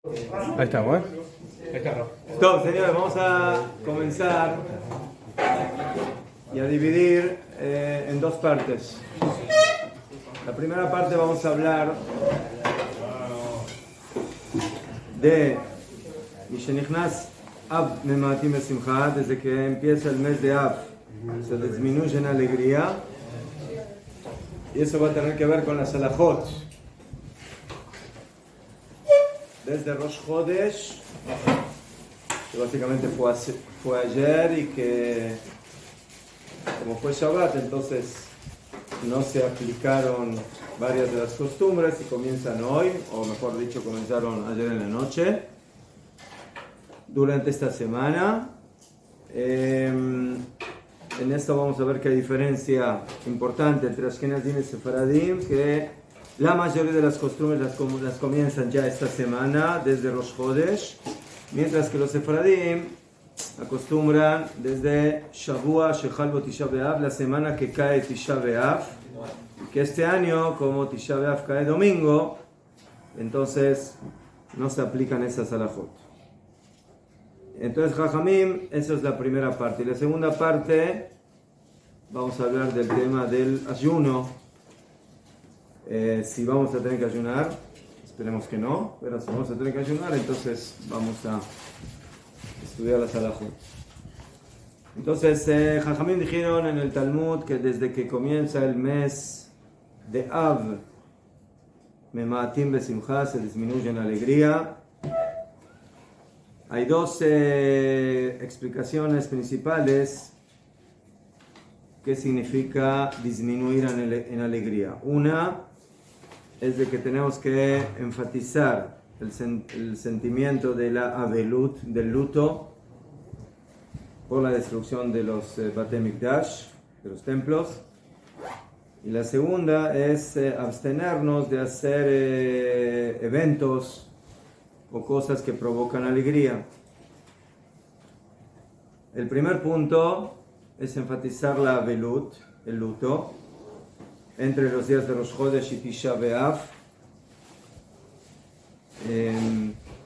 Ahí estamos, ¿eh? Ahí está, Rafa. Entonces, señores, vamos a comenzar y a dividir en dos partes. La primera parte vamos a hablar de Mishenichnas Av Mematim Besimcha, desde que empieza el mes de Av, se disminuye en alegría, y eso va a tener que ver con las alajot. Desde Rosh Chodesh, que básicamente fue ayer y que como fue Shabbat, entonces no se aplicaron varias de las costumbres y comienzan hoy, o mejor dicho, comenzaron ayer en la noche. Durante esta semana, en esto vamos a ver que hay diferencia importante entre Ashkenazim y Sefaradim, que la mayoría de las costumbres las comienzan ya esta semana, desde Rosh Chodesh, mientras que los Sefaradim acostumbran desde Shavua Shechal Bo Tisha B'Av, la semana que cae Tisha B'Av, que este año, como Tisha B'Av cae domingo, entonces no se aplican esas alajot. Entonces, Jajamim, esa es la primera parte. Y la segunda parte, vamos a hablar del tema del ayuno. Si vamos a tener que ayunar, esperemos que no, pero si vamos a tener que ayunar, entonces vamos a estudiar las alajot. Entonces, Jajamim dijeron en el Talmud que desde que comienza el mes de Av, Mematim Besimcha, se disminuye en alegría. Hay dos explicaciones principales qué significa disminuir en alegría. Una es de que tenemos que enfatizar el sentimiento de la avelut, del luto, por la destrucción de los Batei Mikdash, de los templos. Y la segunda es abstenernos de hacer eventos o cosas que provocan alegría. El primer punto es enfatizar la avelut, el luto, entre los días de Rosh Chodesh y Tisha B'Av.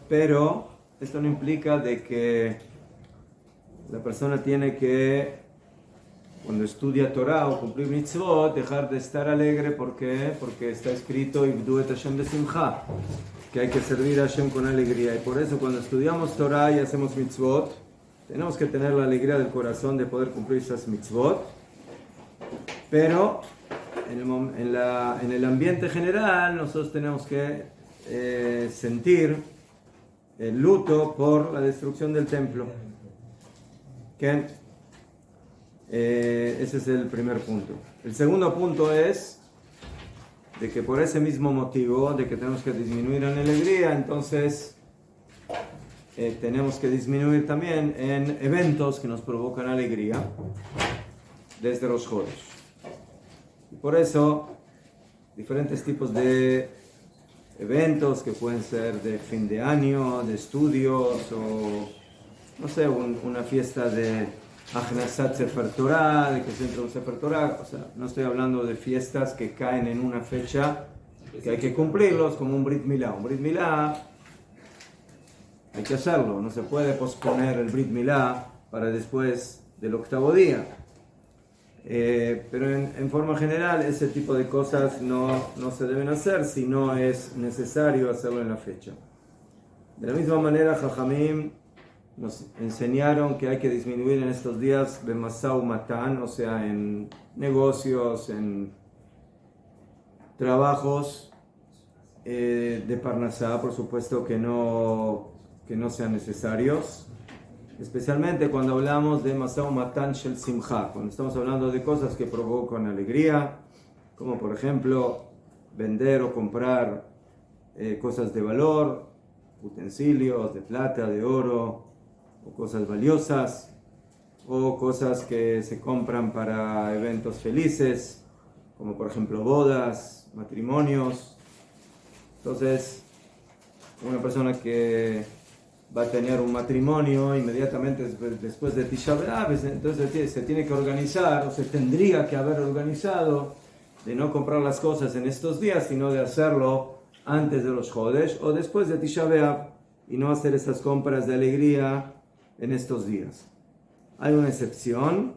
Pero esto no implica de que la persona tiene que, cuando estudia Torah o cumplir mitzvot, dejar de estar alegre. ¿Por qué? Porque está escrito Ivdu et Hashem besimcha, que hay que servir a Hashem con alegría. Y por eso cuando estudiamos Torah y hacemos mitzvot, tenemos que tener la alegría del corazón de poder cumplir esas mitzvot. Pero en el ambiente general nosotros tenemos que sentir el luto por la destrucción del templo. ¿Okay? Ese es el primer punto. El segundo punto es de que por ese mismo motivo de que tenemos que disminuir en alegría, entonces tenemos que disminuir también en eventos que nos provocan alegría desde los Chodesh. Y por eso diferentes tipos de eventos que pueden ser de fin de año, de estudios, o no sé, una fiesta de Achnasat Sefer Torah, de que se entra un Sefer Torah. O sea, no estoy hablando de fiestas que caen en una fecha que hay que cumplirlos, como un Brit Milá. Un Brit Milá hay que hacerlo, no se puede posponer el Brit Milá para después del octavo día. Pero en forma general ese tipo de cosas no se deben hacer si no es necesario hacerlo en la fecha. De la misma manera, Jajamim nos enseñaron que hay que disminuir en estos días bemasau matan, o sea, en negocios, en trabajos de parnasá, por supuesto que no sean necesarios, especialmente cuando hablamos de masau matan shel simcha, cuando estamos hablando de cosas que provocan alegría, como por ejemplo vender o comprar cosas de valor, utensilios de plata, de oro, o cosas valiosas, o cosas que se compran para eventos felices, como por ejemplo bodas, matrimonios. Entonces, una persona que va a tener un matrimonio inmediatamente después de Tisha B'Av, entonces se tiene que organizar, o se tendría que haber organizado, de no comprar las cosas en estos días, sino de hacerlo antes de los Chodesh o después de Tisha B'Av. y no hacer esas compras de alegría en estos días. Hay una excepción.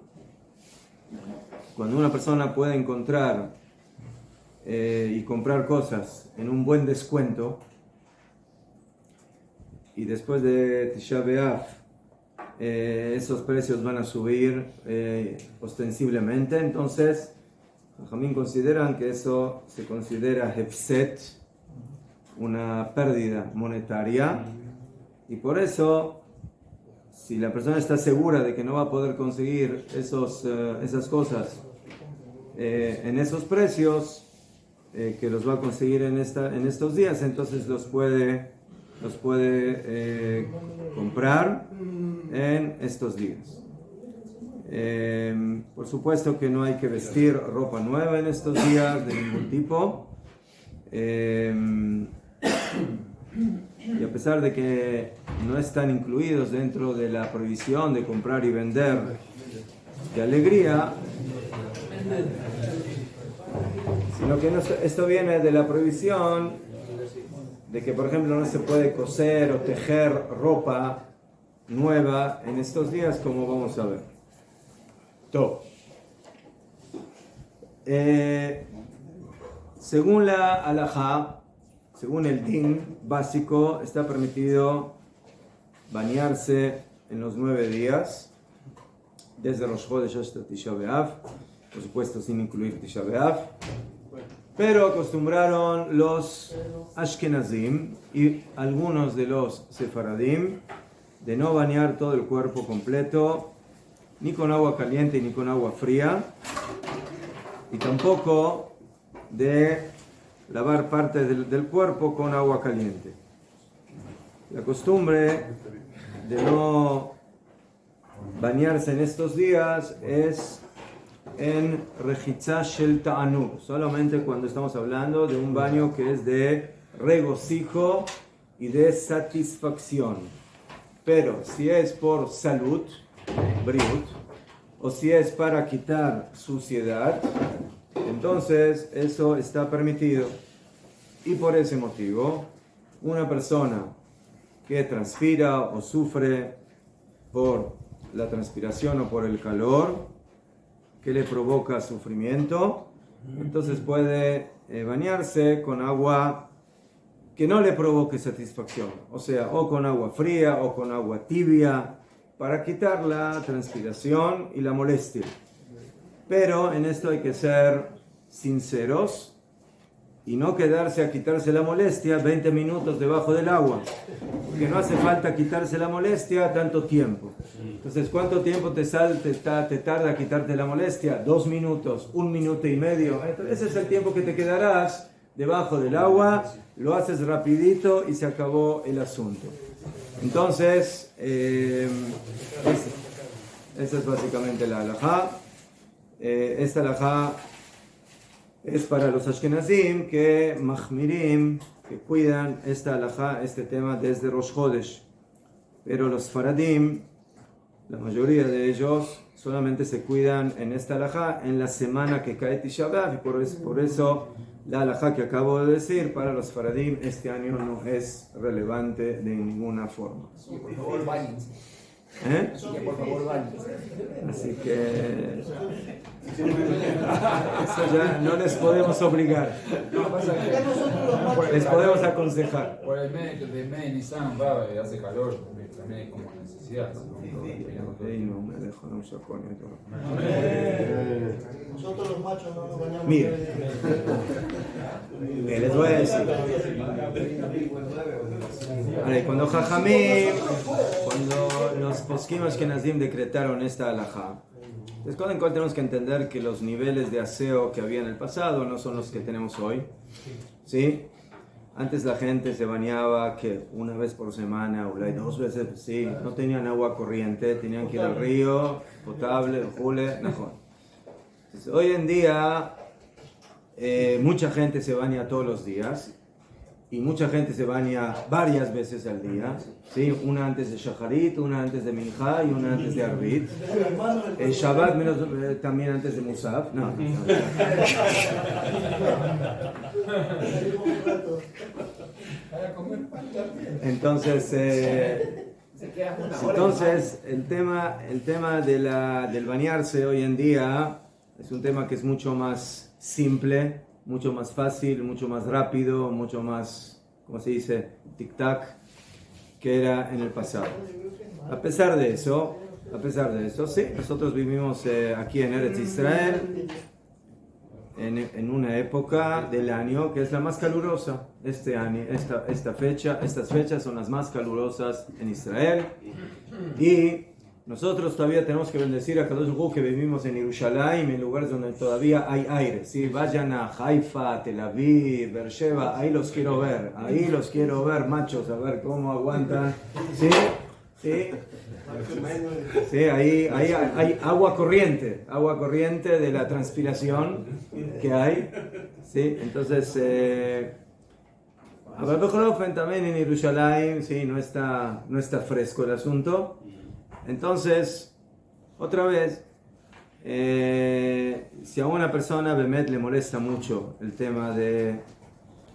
Cuando una persona puede encontrar y comprar cosas en un buen descuento, y después de Tisha B'Av esos precios van a subir ostensiblemente, entonces Jajamín consideran que eso se considera hefset, una pérdida monetaria, y por eso, si la persona está segura de que no va a poder conseguir esas cosas en esos precios, que los va a conseguir en estos días, entonces los puede comprar en estos días. Por supuesto que no hay que vestir ropa nueva en estos días de ningún tipo. Y a pesar de que no están incluidos dentro de la prohibición de comprar y vender de alegría, sino que esto viene de la prohibición de que, por ejemplo, no se puede coser o tejer ropa nueva en estos días, como vamos a ver. Todo. Según la halajá, según el din básico, está permitido bañarse en los 9 días, desde Rosh Chodesh hasta Tisha B'Av, por supuesto sin incluir Tisha B'Av, pero acostumbraron los Ashkenazim y algunos de los Sefaradim de no bañar todo el cuerpo completo, ni con agua caliente ni con agua fría, y tampoco de lavar parte del cuerpo con agua caliente. La costumbre de no bañarse en estos días es en Rejitzá Shel Ta'anug, solamente cuando estamos hablando de un baño que es de regocijo y de satisfacción. Pero si es por salud, briut, o si es para quitar suciedad, entonces eso está permitido. Y por ese motivo, una persona que transpira o sufre por la transpiración o por el calor que le provoca sufrimiento, entonces puede bañarse con agua que no le provoque satisfacción, o sea, o con agua fría o con agua tibia, para quitar la transpiración y la molestia. Pero en esto hay que ser sinceros y no quedarse a quitarse la molestia 20 minutos debajo del agua, porque no hace falta quitarse la molestia tanto tiempo. Entonces, ¿cuánto tiempo te tarda quitarte la molestia? 2 minutos, 1 minuto y medio. Entonces, ese es el tiempo que te quedarás debajo del agua, lo haces rapidito y se acabó el asunto. Entonces, esa es básicamente la halajá. Esta halajá es para los Ashkenazim que mahmirim, que cuidan esta halajá, este tema desde Rosh Chodesh. Pero los Faradim, la mayoría de ellos, solamente se cuidan en esta halajá en la semana que cae Tisha B'Av, y por eso la halajá que acabo de decir para los Faradim este año no es relevante de ninguna forma. Por favor, báñense. Por favor, báñense. Así que eso ya no les podemos obligar. Les podemos aconsejar. Por el mes de Nisan va, hace calor, también hay como necesidad. No me dejo, no se pone todo. Nosotros los machos no nos bañamos. Miren, les voy a decir. Cuando Jajamim, cuando los poskim ashkenazim decretaron esta halajá, entonces cuando tenemos que entender que los niveles de aseo que había en el pasado no son los que tenemos hoy, ¿sí? Antes la gente se bañaba que una vez por semana o 2 veces, sí, no tenían agua corriente, tenían que ir al río, potable, jule, mejor. Entonces, hoy en día mucha gente se baña todos los días y mucha gente se baña varias veces al día, ¿sí? Una antes de Shacharit, una antes de Minjá y una antes de Arbit. El Shabbat también antes de Musaf. No. Para comer pan también. Entonces, Se queda una hora. entonces el tema del bañarse hoy en día es un tema que es mucho más simple, mucho más fácil, mucho más rápido, mucho más, ¿cómo se dice? Tic-tac, que era en el pasado. A pesar de eso, sí, nosotros vivimos aquí en Eretz Israel, en una época del año que es la más calurosa. Este año, estas fechas son las más calurosas en Israel. Y nosotros todavía tenemos que bendecir a Kadosh Hu que vivimos en Jerusalén, en lugares donde todavía hay aire. ¿Sí? Vayan a Haifa, Tel Aviv, Beersheba, ahí los quiero ver, machos, a ver cómo aguantan. ¿Sí? ¿Sí? Sí, ahí hay agua corriente de la transpiración que hay. ¿Sí? Entonces, a Bejofen también en Jerusalén, sí, no está fresco el asunto. Entonces, otra vez, si a una persona Bemet le molesta mucho el tema de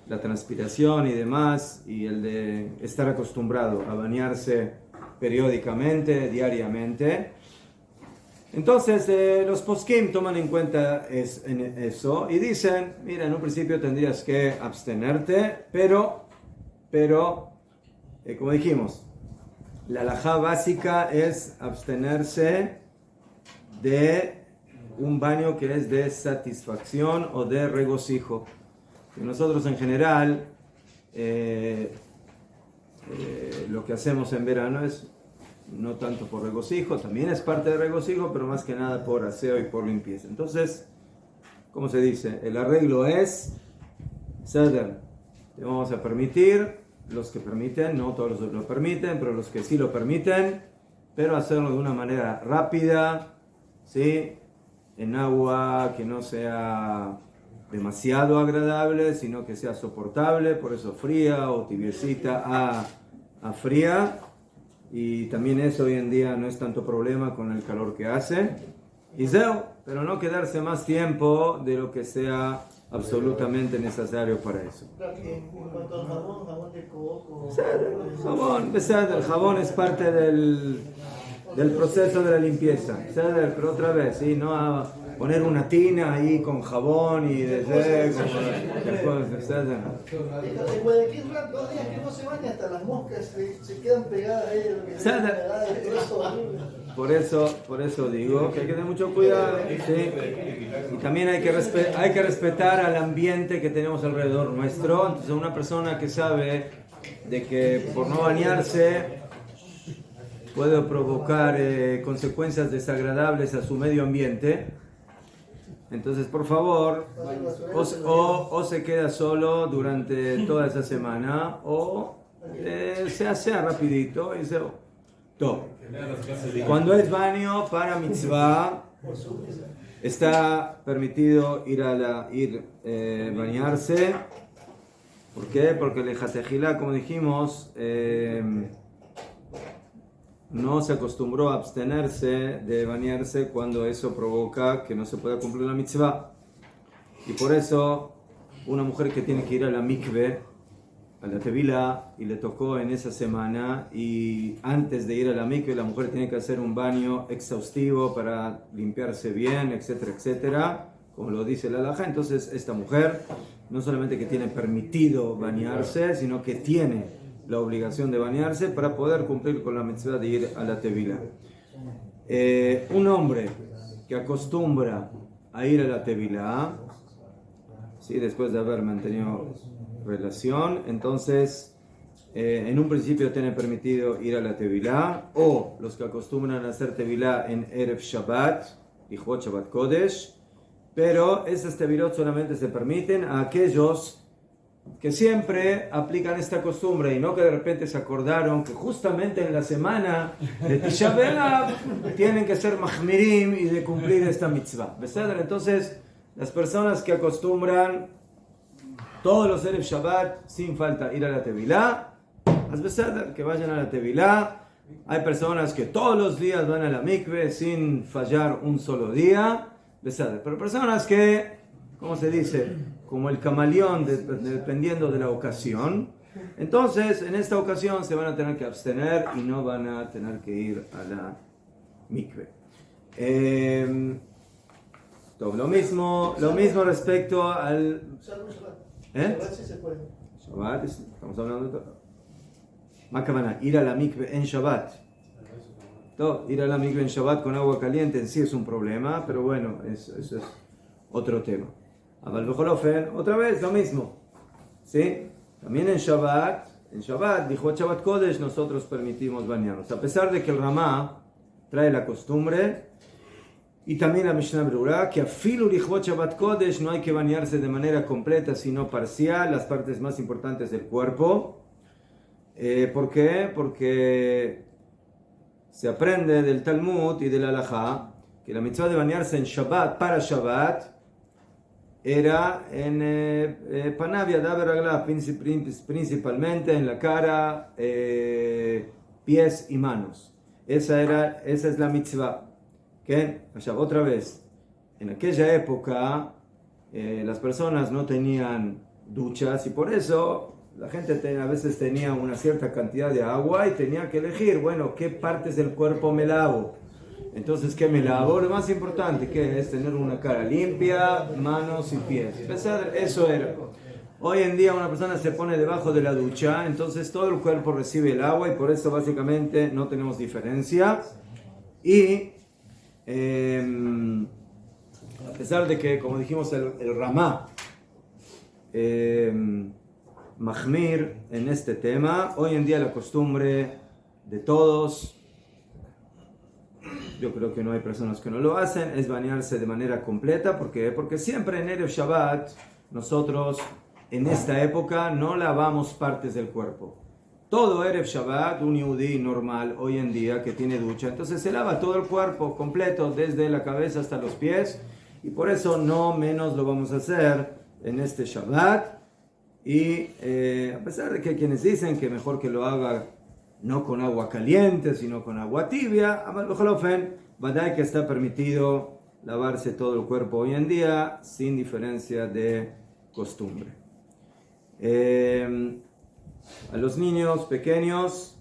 la transpiración y demás, y el de estar acostumbrado a bañarse periódicamente, diariamente, entonces los poskim toman en cuenta eso y dicen, mira, en un principio tendrías que abstenerte, pero como dijimos, la halajá básica es abstenerse de un baño que es de satisfacción o de regocijo. Y nosotros en general lo que hacemos en verano es no tanto por regocijo, también es parte de regocijo, pero más que nada por aseo y por limpieza. Entonces, ¿cómo se dice? El arreglo es ceder. Te vamos a permitir, los que permiten, no todos lo permiten, pero los que sí lo permiten, pero hacerlo de una manera rápida, ¿sí? En agua que no sea demasiado agradable, sino que sea soportable, por eso fría o tibiecita a fría. Y también eso hoy en día no es tanto problema con el calor que hace. Y pero no quedarse más tiempo de lo que sea absolutamente necesario para eso. En cuanto al jabón de coco. El jabón es parte del proceso de la limpieza. Pero otra vez, ¿sí? No a poner una tina ahí con jabón y después Después de 2 días que no se baña, hasta las moscas se quedan pegadas a ella. Por eso digo que hay que tener mucho cuidado, ¿sí? Y también hay que respetar al ambiente que tenemos alrededor nuestro. Entonces una persona que sabe de que por no bañarse puede provocar consecuencias desagradables a su medio ambiente, entonces por favor o se queda solo durante toda esa semana o se hace rapidito y se... Cuando es baño para mitzvah, está permitido bañarse. ¿Por qué? Porque el ejatejilá, como dijimos, no se acostumbró a abstenerse de bañarse cuando eso provoca que no se pueda cumplir la mitzvah. Y por eso, una mujer que tiene que ir a la mikve, a la tevilá, y le tocó en esa semana, y antes de ir a la mikve, la mujer tiene que hacer un baño exhaustivo para limpiarse bien, etcétera, etcétera, como lo dice la halajá. Entonces, esta mujer no solamente que tiene permitido bañarse, sino que tiene la obligación de bañarse para poder cumplir con la mitzvah de ir a la tevilá. Un hombre que acostumbra a ir a la tevilá, ¿sí? Después de haber mantenido relación, entonces en un principio tiene permitido ir a la tevilá, o los que acostumbran a hacer tevilá en Erev Shabbat y Hot Shabbat Kodesh, pero esas tevilot solamente se permiten a aquellos que siempre aplican esta costumbre y no que de repente se acordaron que justamente en la semana de Tisha B'Av tienen que ser mahmirim y de cumplir esta mitzvah. Entonces, las personas que acostumbran todos los Erev Shabbat sin falta ir a la tevilá, que vayan a la tevilá. Hay personas que todos los días van a la mikve sin fallar un solo día, pero personas que, ¿cómo se dice? Como el camaleón, dependiendo de la ocasión, Entonces, en esta ocasión se van a tener que abstener y no van a tener que ir a la mikve. Lo mismo respecto al... Salvo Shabbat. ¿Eh? Shabbat sí se puede. Shabbat, estamos hablando de todo. Makavana, ir a la mikve en Shabbat. Ir a la mikve en Shabbat con agua caliente en sí es un problema, pero bueno, eso es otro tema. Abal Becholofen, otra vez lo mismo. ¿Sí? También en Shabbat, dijo Shabbat Kodesh, nosotros permitimos bañarnos. A pesar de que el Ramá trae la costumbre, y también la Mishnah Berurah, que a Filu Lichvot Shabbat Kodesh no hay que bañarse de manera completa, sino parcial, las partes más importantes del cuerpo. ¿Por qué? Porque se aprende del Talmud y del Halajá que la mitzvah de bañarse en Shabbat, para Shabbat, era en Panavia Daveragla, principalmente en la cara, pies y manos. Esa es la mitzvah. ¿Qué? Otra vez, en aquella época las personas no tenían duchas y por eso la gente a veces tenía una cierta cantidad de agua y tenía que elegir, bueno, ¿qué partes del cuerpo me lavo? Entonces, ¿qué me lavo? Lo más importante, ¿qué es? Tener una cara limpia, manos y pies. Eso era. Hoy en día una persona se pone debajo de la ducha, entonces todo el cuerpo recibe el agua y por eso básicamente no tenemos diferencia. Y a pesar de que, como dijimos, el Ramá Mahmir en este tema, hoy en día la costumbre de todos, yo creo que no hay personas que no lo hacen, es bañarse de manera completa. ¿Por qué? Porque siempre en Erev Shabbat nosotros en esta época no lavamos partes del cuerpo. Todo Erev Shabbat, un yudí normal hoy en día que tiene ducha, entonces se lava todo el cuerpo completo desde la cabeza hasta los pies y por eso no menos lo vamos a hacer en este Shabbat. Y a pesar de que hay quienes dicen que mejor que lo haga no con agua caliente, sino con agua tibia, a Becholofen, Badai que está permitido lavarse todo el cuerpo hoy en día sin diferencia de costumbre. A los niños pequeños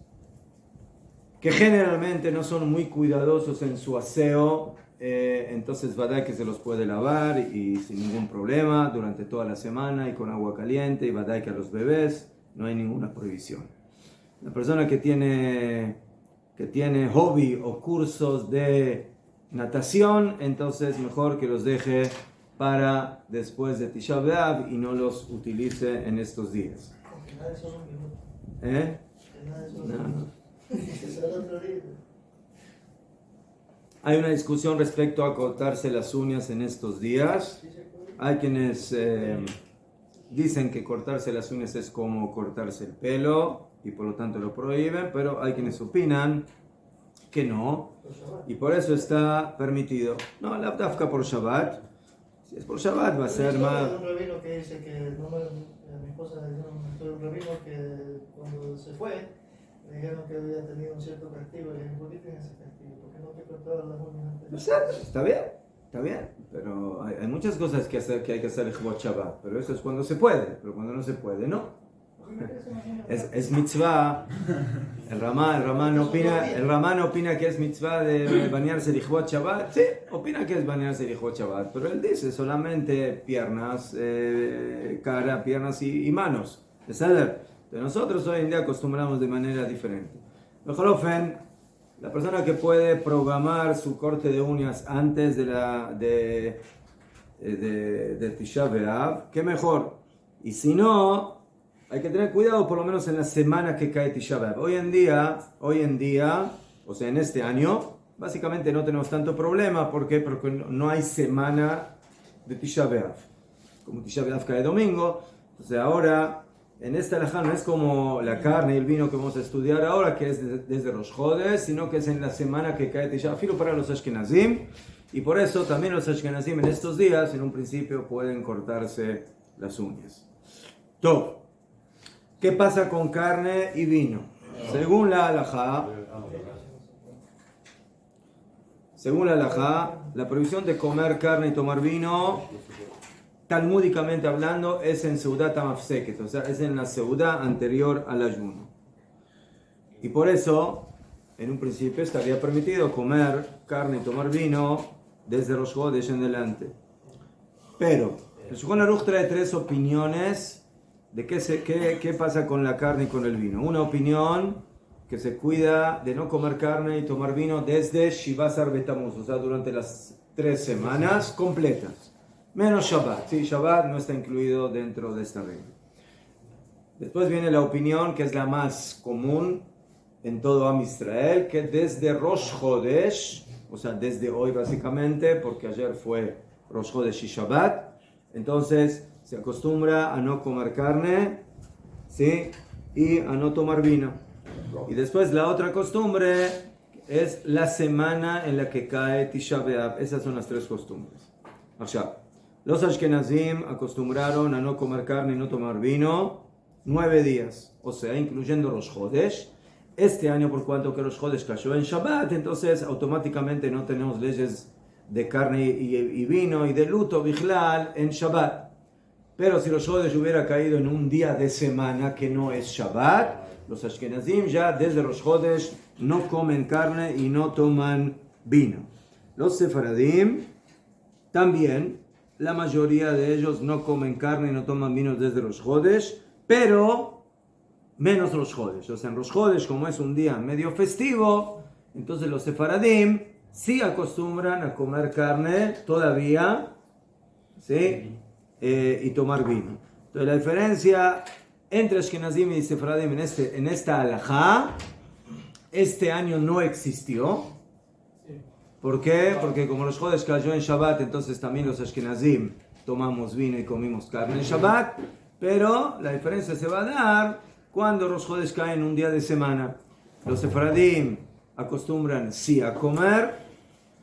que generalmente no son muy cuidadosos en su aseo, entonces Badai que se los puede lavar y sin ningún problema durante toda la semana y con agua caliente, y Badai que a los bebés no hay ninguna prohibición. La persona que tiene hobby o cursos de natación, entonces mejor que los deje para después de Tisha B'Av y no los utilice en estos días. Que nada de eso no me ¿Eh? Que nada de eso No. Que será el otro día. Hay una discusión respecto a cortarse las uñas en estos días. Hay quienes dicen que cortarse las uñas es como cortarse el pelo y por lo tanto lo prohíben, pero hay quienes opinan que no y por eso está permitido. No, la dafka por Shabbat. Si es por Shabbat va a ser más... Hay un rabino que dice que mi esposa le dijeron un rabino que cuando se fue le dijeron que había tenido un cierto castigo. Le dijeron, ¿por qué tienes ese castigo? ¿Por qué no te cortaban las uñas antes? Está bien, pero hay muchas cosas que hay que hacer el Shabbat, pero eso es cuando se puede, pero cuando no se puede, no. Es mitzvah. El Ramán opina que es mitzvah de bañarse Lichvot Shabbat. Sí, opina que es bañarse Lichvot Shabbat, pero él dice solamente piernas, cara, piernas y manos. Entonces nosotros hoy en día acostumbramos de manera diferente. Becholofen, la persona que puede programar su corte de uñas antes de Tisha B'Av, qué mejor. Y si no, hay que tener cuidado por lo menos en la semana que cae Tisha B'Av. Hoy en día, o sea, en este año, básicamente no tenemos tanto problema. ¿Por qué? Porque no hay semana de Tisha B'Av. Como Tisha B'Av cae domingo, entonces ahora, en esta halajá no es como la carne y el vino que vamos a estudiar ahora, que es desde Rosh Chodesh, sino que es en la semana que cae Tisha B'Av para los Ashkenazim. Y por eso también los Ashkenazim en estos días, en un principio, pueden cortarse las uñas. Top. ¿Qué pasa con carne y vino? Según la halajá, la prohibición de comer carne y tomar vino talmúdicamente hablando, es en Seudat HaMafseket, o sea, es en la Seudá anterior al ayuno. Y por eso, en un principio, estaría permitido comer carne y tomar vino desde Rosh Chodesh en adelante. Pero, el Shulchan Aruch trae 3 opiniones de qué pasa con la carne y con el vino. Una opinión que se cuida de no comer carne y tomar vino desde Shivasar Betamuz, o sea, durante las 3 semanas completas, menos Shabbat. Sí, Shabbat no está incluido dentro de esta regla. Después viene la opinión que es la más común en todo Am Israel, que desde Rosh Chodesh, o sea, desde hoy básicamente, porque ayer fue Rosh Chodesh y Shabbat, entonces se acostumbra a no comer carne, ¿sí? Y a no tomar vino. Y después la otra costumbre es la semana en la que cae Tisha B'Av. Esas son las 3 costumbres. Ahora, los Ashkenazim acostumbraron a no comer carne y no tomar vino 9 días, o sea, incluyendo Rosh Chodesh. Este año, por cuanto que Rosh Chodesh cayó en Shabbat, entonces automáticamente no tenemos leyes de carne y vino y de luto bichlal en Shabbat. Pero si Rosh Chodesh hubiera caído en un día de semana que no es Shabbat, los Ashkenazim ya desde Rosh Chodesh no comen carne y no toman vino. Los Sefaradim también, la mayoría de ellos no comen carne y no toman vino desde Rosh Chodesh, pero menos Rosh Chodesh. O sea, en Rosh Chodesh, como es un día medio festivo, entonces los Sefaradim sí acostumbran a comer carne todavía, ¿sí? Y tomar vino. Entonces la diferencia entre Ashkenazim y Sefaradim en esta halajá, este año no existió. ¿Por qué? Porque como los Chodesh cayó en Shabbat, entonces también los Ashkenazim tomamos vino y comimos carne en Shabbat, pero la diferencia se va a dar cuando los Chodesh caen en un día de semana. Los Sefaradim acostumbran sí a comer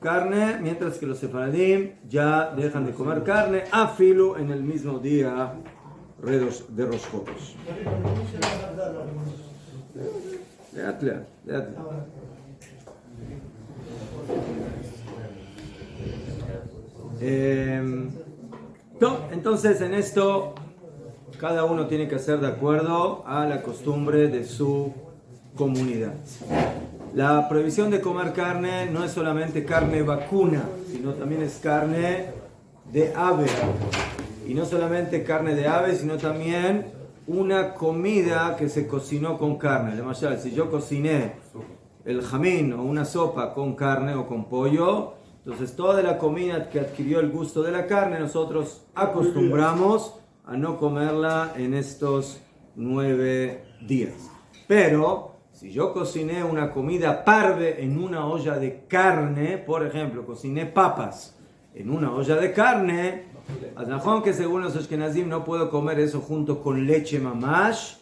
carne, mientras que los Sefaradim ya dejan de comer carne a filo en el mismo día de Rosh Chodesh. Léate. Entonces en esto cada uno tiene que hacer de acuerdo a la costumbre de su comunidad. La prohibición de comer carne no es solamente carne vacuna, sino también es carne de ave. Y no solamente carne de ave, sino también una comida que se cocinó con carne. Además, si yo cociné el jamín o una sopa con carne o con pollo, entonces toda la comida que adquirió el gusto de la carne, nosotros acostumbramos a no comerla en estos 9 días. Pero si yo cociné una comida parve en una olla de carne, por ejemplo, cociné papas en una olla de carne, Aznajón que según los Ashkenazim no puedo comer eso junto con leche mamash,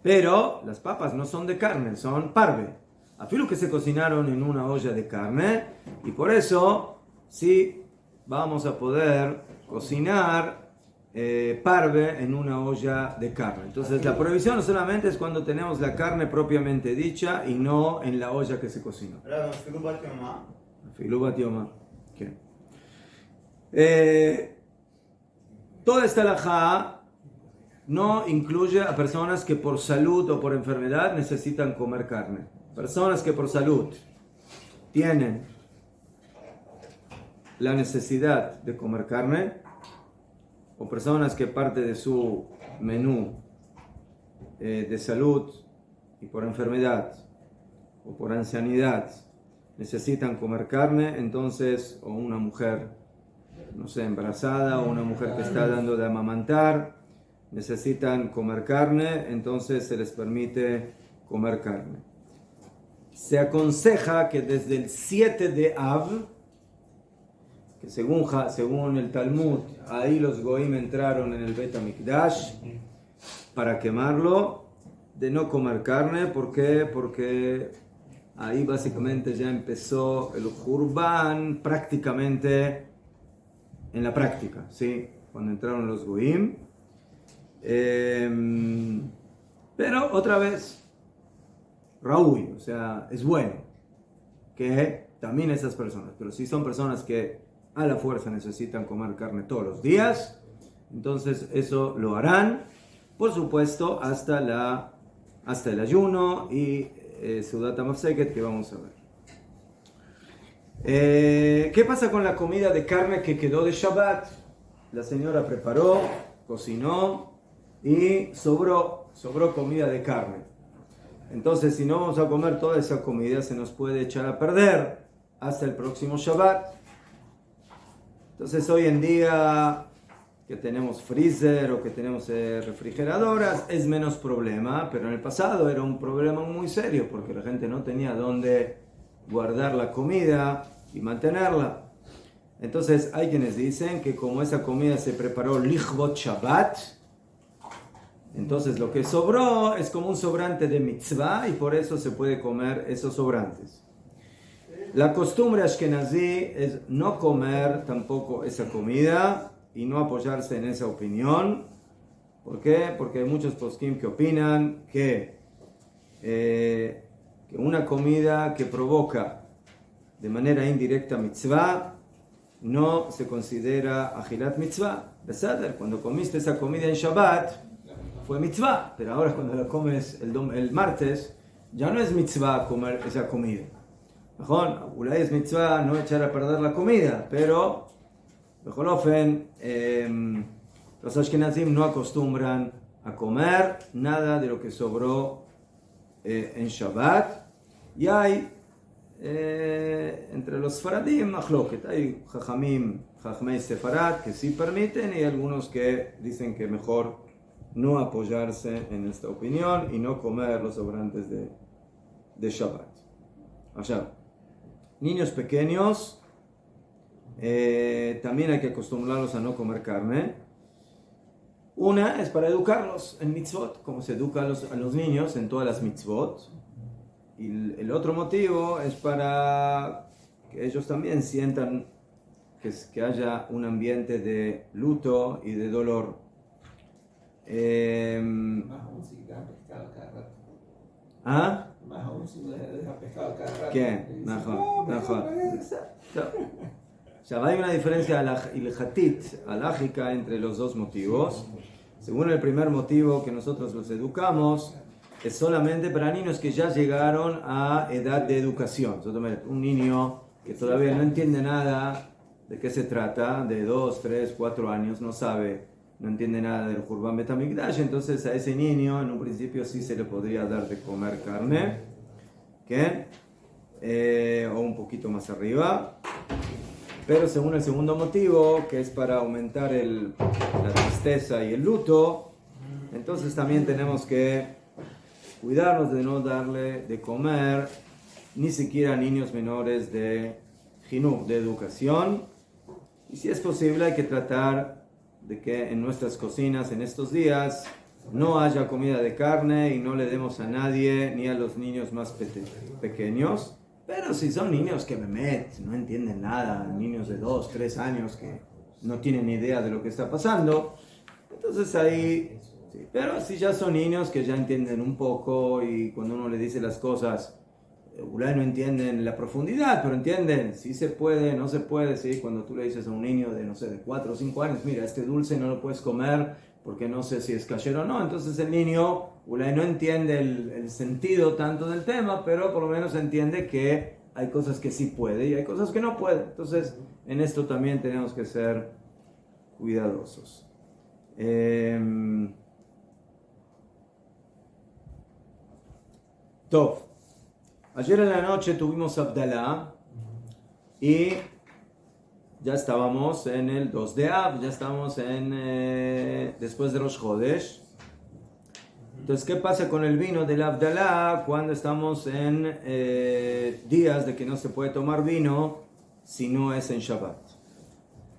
pero las papas no son de carne, son parve. Afilo que se cocinaron en una olla de carne, y por eso sí vamos a poder cocinar parve en una olla de carne. Entonces la prohibición no solamente es cuando tenemos la carne propiamente dicha y no en la olla que se cocinó. Filubat yoma. Toda esta halajá no incluye a personas que por salud o por enfermedad necesitan comer carne. Personas que por salud tienen la necesidad de comer carne, o personas que parte de su menú de salud y por enfermedad o por ancianidad necesitan comer carne, entonces, o una mujer, no sé, embarazada, o una mujer que está dando de amamantar, necesitan comer carne, entonces se les permite comer carne. Se aconseja que desde el 7 de Av, que según el Talmud, ahí los Goim entraron en el Bet HaMikdash para quemarlo, de no comer carne. ¿Por qué? Porque ahí básicamente ya empezó el Jurban prácticamente en la práctica, ¿sí? Cuando entraron los Goim. Pero otra vez, Raúl, o sea, es bueno que también esas personas, pero si son personas que a la fuerza necesitan comer carne todos los días, entonces eso lo harán, por supuesto, hasta el ayuno y Seudat HaMafseket, que vamos a ver. ¿Qué pasa con la comida de carne que quedó de Shabbat? La señora preparó, cocinó y sobró comida de carne. Entonces, si no vamos a comer toda esa comida, se nos puede echar a perder hasta el próximo Shabbat. Entonces, hoy en día que tenemos freezer o que tenemos refrigeradoras, es menos problema, pero en el pasado era un problema muy serio porque la gente no tenía dónde guardar la comida y mantenerla. Entonces hay quienes dicen que como esa comida se preparó lichvot Shabbat, entonces lo que sobró es como un sobrante de mitzvah y por eso se puede comer esos sobrantes. La costumbre ashkenazí es no comer tampoco esa comida y no apoyarse en esa opinión. ¿Por qué? Porque hay muchos poskim que opinan que una comida que provoca de manera indirecta mitzvah no se considera ajilat mitzvah. Besader, cuando comiste esa comida en Shabbat fue mitzvah, pero ahora cuando la comes el martes ya no es mitzvah comer esa comida. Mejor, ulay es mitzvah no echar a perder la comida, pero Bejolofen, los ashkenazim no acostumbran a comer nada de lo que sobró en Shabbat. Y hay entre los Sfaradim machloket, hay Jajamei Sefarad que sí permiten y algunos que dicen que mejor no apoyarse en esta opinión y no comer los sobrantes de Shabbat. Allá, niños pequeños también hay que acostumbrarlos a no comer carne. Una es para educarlos en mitzvot, como se educa a los niños en todas las mitzvot. Y el otro motivo es para que ellos también sientan que haya un ambiente de luto y de dolor. Más aún si deja pescado cada rato. ¿Ah? Más aún si deja pescado cada rato. ¿Qué? Mejor. O sea, hay una diferencia alágica entre los dos motivos. Según el primer motivo que nosotros los educamos, es solamente para niños que ya llegaron a edad de educación. Un niño que todavía no entiende nada de qué se trata, de 2, 3, 4 años, no entiende nada del Jurban Bet HaMikdash, entonces a ese niño en un principio sí se le podría dar de comer carne, o un poquito más arriba. Pero según el segundo motivo, que es para aumentar la tristeza y el luto, entonces también tenemos que cuidarnos de no darle de comer ni siquiera a niños menores de jinuj, de educación. Y si es posible, hay que tratar de que en nuestras cocinas en estos días no haya comida de carne y no le demos a nadie, ni a los niños más pequeños. Pero si son niños que no entienden nada, niños de 2, 3 años que no tienen ni idea de lo que está pasando, entonces ahí, sí. Pero si ya son niños que ya entienden un poco y cuando uno le dice las cosas, no entienden la profundidad, pero entienden si se puede, no se puede, ¿sí? Cuando tú le dices a un niño de, no sé, de 4 o 5 años, mira, este dulce no lo puedes comer porque no sé si es kasher o no, entonces el niño no entiende el sentido tanto del tema, pero por lo menos entiende que hay cosas que sí puede y hay cosas que no puede. Entonces, en esto también tenemos que ser cuidadosos. Top. Ayer en la noche tuvimos Abdalá y ya estábamos en el 2 de Av, ya estábamos después de Rosh Chodesh. Entonces, ¿qué pasa con el vino del Abdalá cuando estamos en días de que no se puede tomar vino si no es en Shabbat?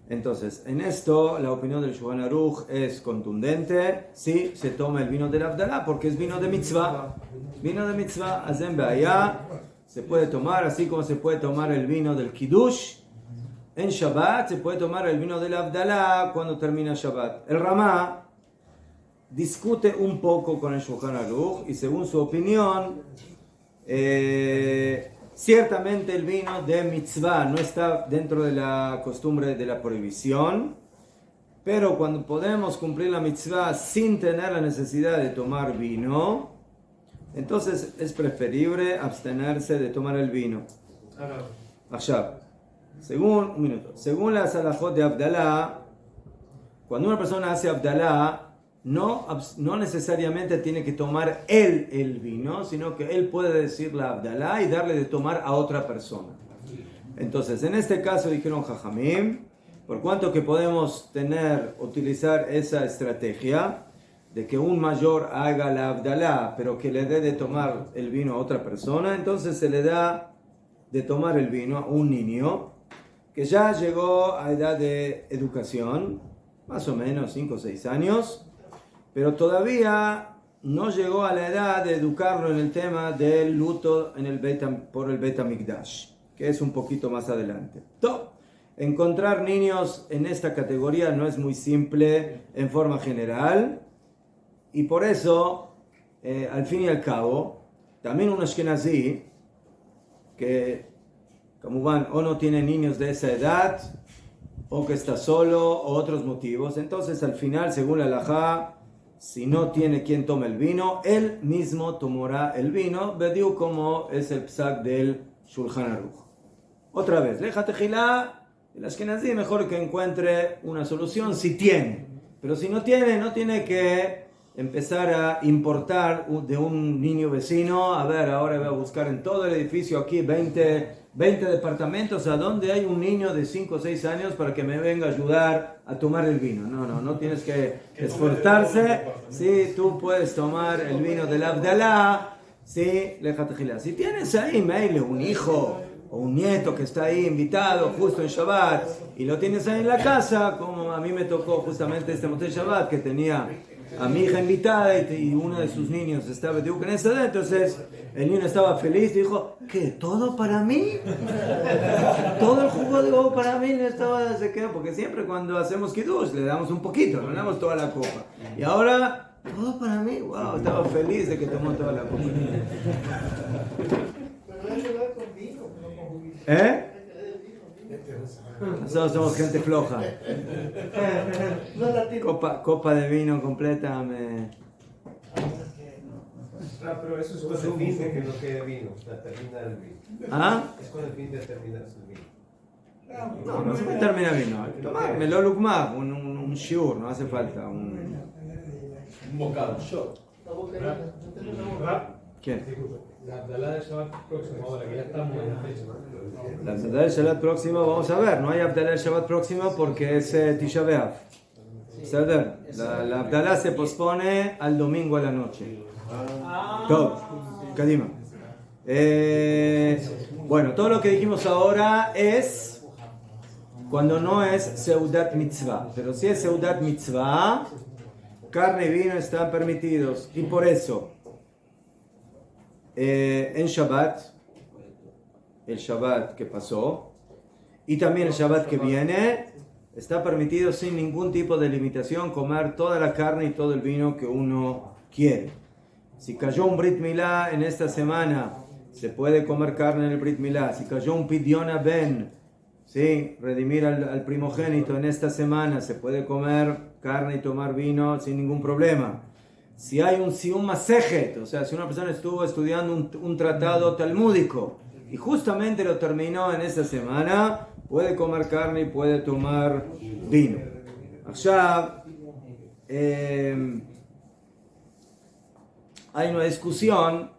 Entonces, en esto la opinión del Shulchan Aruch es contundente. Sí, se toma el vino del Abdalá porque es vino de mitzvah. Vino de mitzvah, Azem Be'ayah, se puede tomar así como se puede tomar el vino del Kiddush. En Shabbat se puede tomar el vino del Abdalá cuando termina Shabbat. El Ramá discute un poco con el Shulchan Aruch y según su opinión, Ciertamente el vino de mitzvah no está dentro de la costumbre de la prohibición, pero cuando podemos cumplir la mitzvah sin tener la necesidad de tomar vino, entonces es preferible abstenerse de tomar el vino. Allá. Según la salahot de Abdalá, cuando una persona hace Abdalá, no necesariamente tiene que tomar él el vino, sino que él puede decir la Abdalá y darle de tomar a otra persona. Entonces, en este caso dijeron Jajamim, por cuanto que podemos utilizar esa estrategia de que un mayor haga la Abdalá, pero que le dé de tomar el vino a otra persona, entonces se le da de tomar el vino a un niño que ya llegó a edad de educación, más o menos 5 o 6 años, pero todavía no llegó a la edad de educarlo en el tema del luto por el Beit HaMikdash, que es un poquito más adelante. Encontrar niños en esta categoría no es muy simple en forma general, y por eso, al fin y al cabo, también un Ashkenazí, que como van, o no tiene niños de esa edad, o que está solo, o otros motivos, entonces al final, según la halajá, si no tiene quien tome el vino, él mismo tomará el vino, bediu como es el psak del Shulchan Aruch. Otra vez, leja tejilá, el Ashkenazí mejor que encuentre una solución si tiene, pero si no tiene que empezar a importar de un niño vecino. A ver, ahora voy a buscar en todo el edificio aquí 20 departamentos a donde hay un niño de 5 o 6 años para que me venga a ayudar a tomar el vino. No tienes que esforzarse. Sí, tú puedes tomar el vino del Abdalá. Sí, léjate gilá. Si tienes ahí, Meile, un hijo o un nieto que está ahí invitado justo en Shabbat y lo tienes ahí en la casa, como a mí me tocó justamente este Motzei Shabbat que tenía a mi hija invitada y uno de sus niños estaba en esa edad, entonces el niño estaba feliz y dijo, ¿qué? ¿Todo para mí? Todo el jugo de huevo para mí se quedó, porque siempre cuando hacemos kiddush le damos un poquito, no le damos toda la copa. Y ahora, todo para mí, wow, estaba feliz de que tomó toda la copa. Pero hay que ver con vino, no con juguito. Nosotros somos gente floja. No latino. Copa de vino completa me... Pero eso es con el fin de que no quede vino, la termina el vino. ¿Ah? Es con el fin de terminar el vino. No se puede terminar vino. Tomar melol ukmab, un shiur, no hace falta un bocado. La boca llena. Yo tengo una boca. ¿Quién? La Abdalá de Shabbat próximo, ahora que ya estamos en la fecha. La Abdalá del Shabbat próximo, vamos a ver, no hay Abdalá del Shabbat próximo porque es Tisha B'Av. La Abdalá se pospone al domingo a la noche. Todo, Kadima. Bueno, todo lo que dijimos ahora es cuando no es Seudat Mitzvah, pero si es Seudat Mitzvah, carne y vino están permitidos, y por eso en Shabbat, el Shabbat que pasó y también el Shabbat que viene, está permitido sin ningún tipo de limitación comer toda la carne y todo el vino que uno quiere. Si cayó un Brit Milá en esta semana, se puede comer carne en el Brit Milá. Si cayó un Pidyon Ben, ¿sí? Redimir al primogénito en esta semana, se puede comer carne y tomar vino sin ningún problema. Si hay un masejet, o sea, si una persona estuvo estudiando un tratado talmúdico y justamente lo terminó en esta semana, puede comer carne y puede tomar vino. Allá hay una discusión,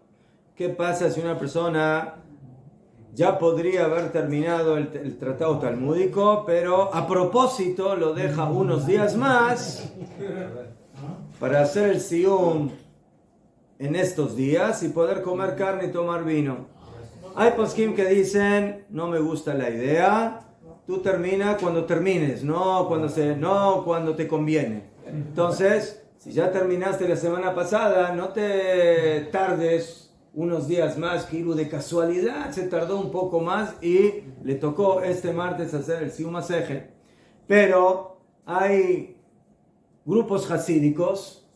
¿qué pasa si una persona ya podría haber terminado el tratado talmúdico, pero a propósito lo deja unos días más para hacer el siyum en estos días y poder comer carne y tomar vino? Hay poskim que dicen, no me gusta la idea, tú termina cuando termines, no cuando te conviene. Entonces, si ya terminaste la semana pasada, no te tardes unos días más, que de casualidad se tardó un poco más y le tocó este martes hacer el siyum masejet. Pero hay grupos hasídicos,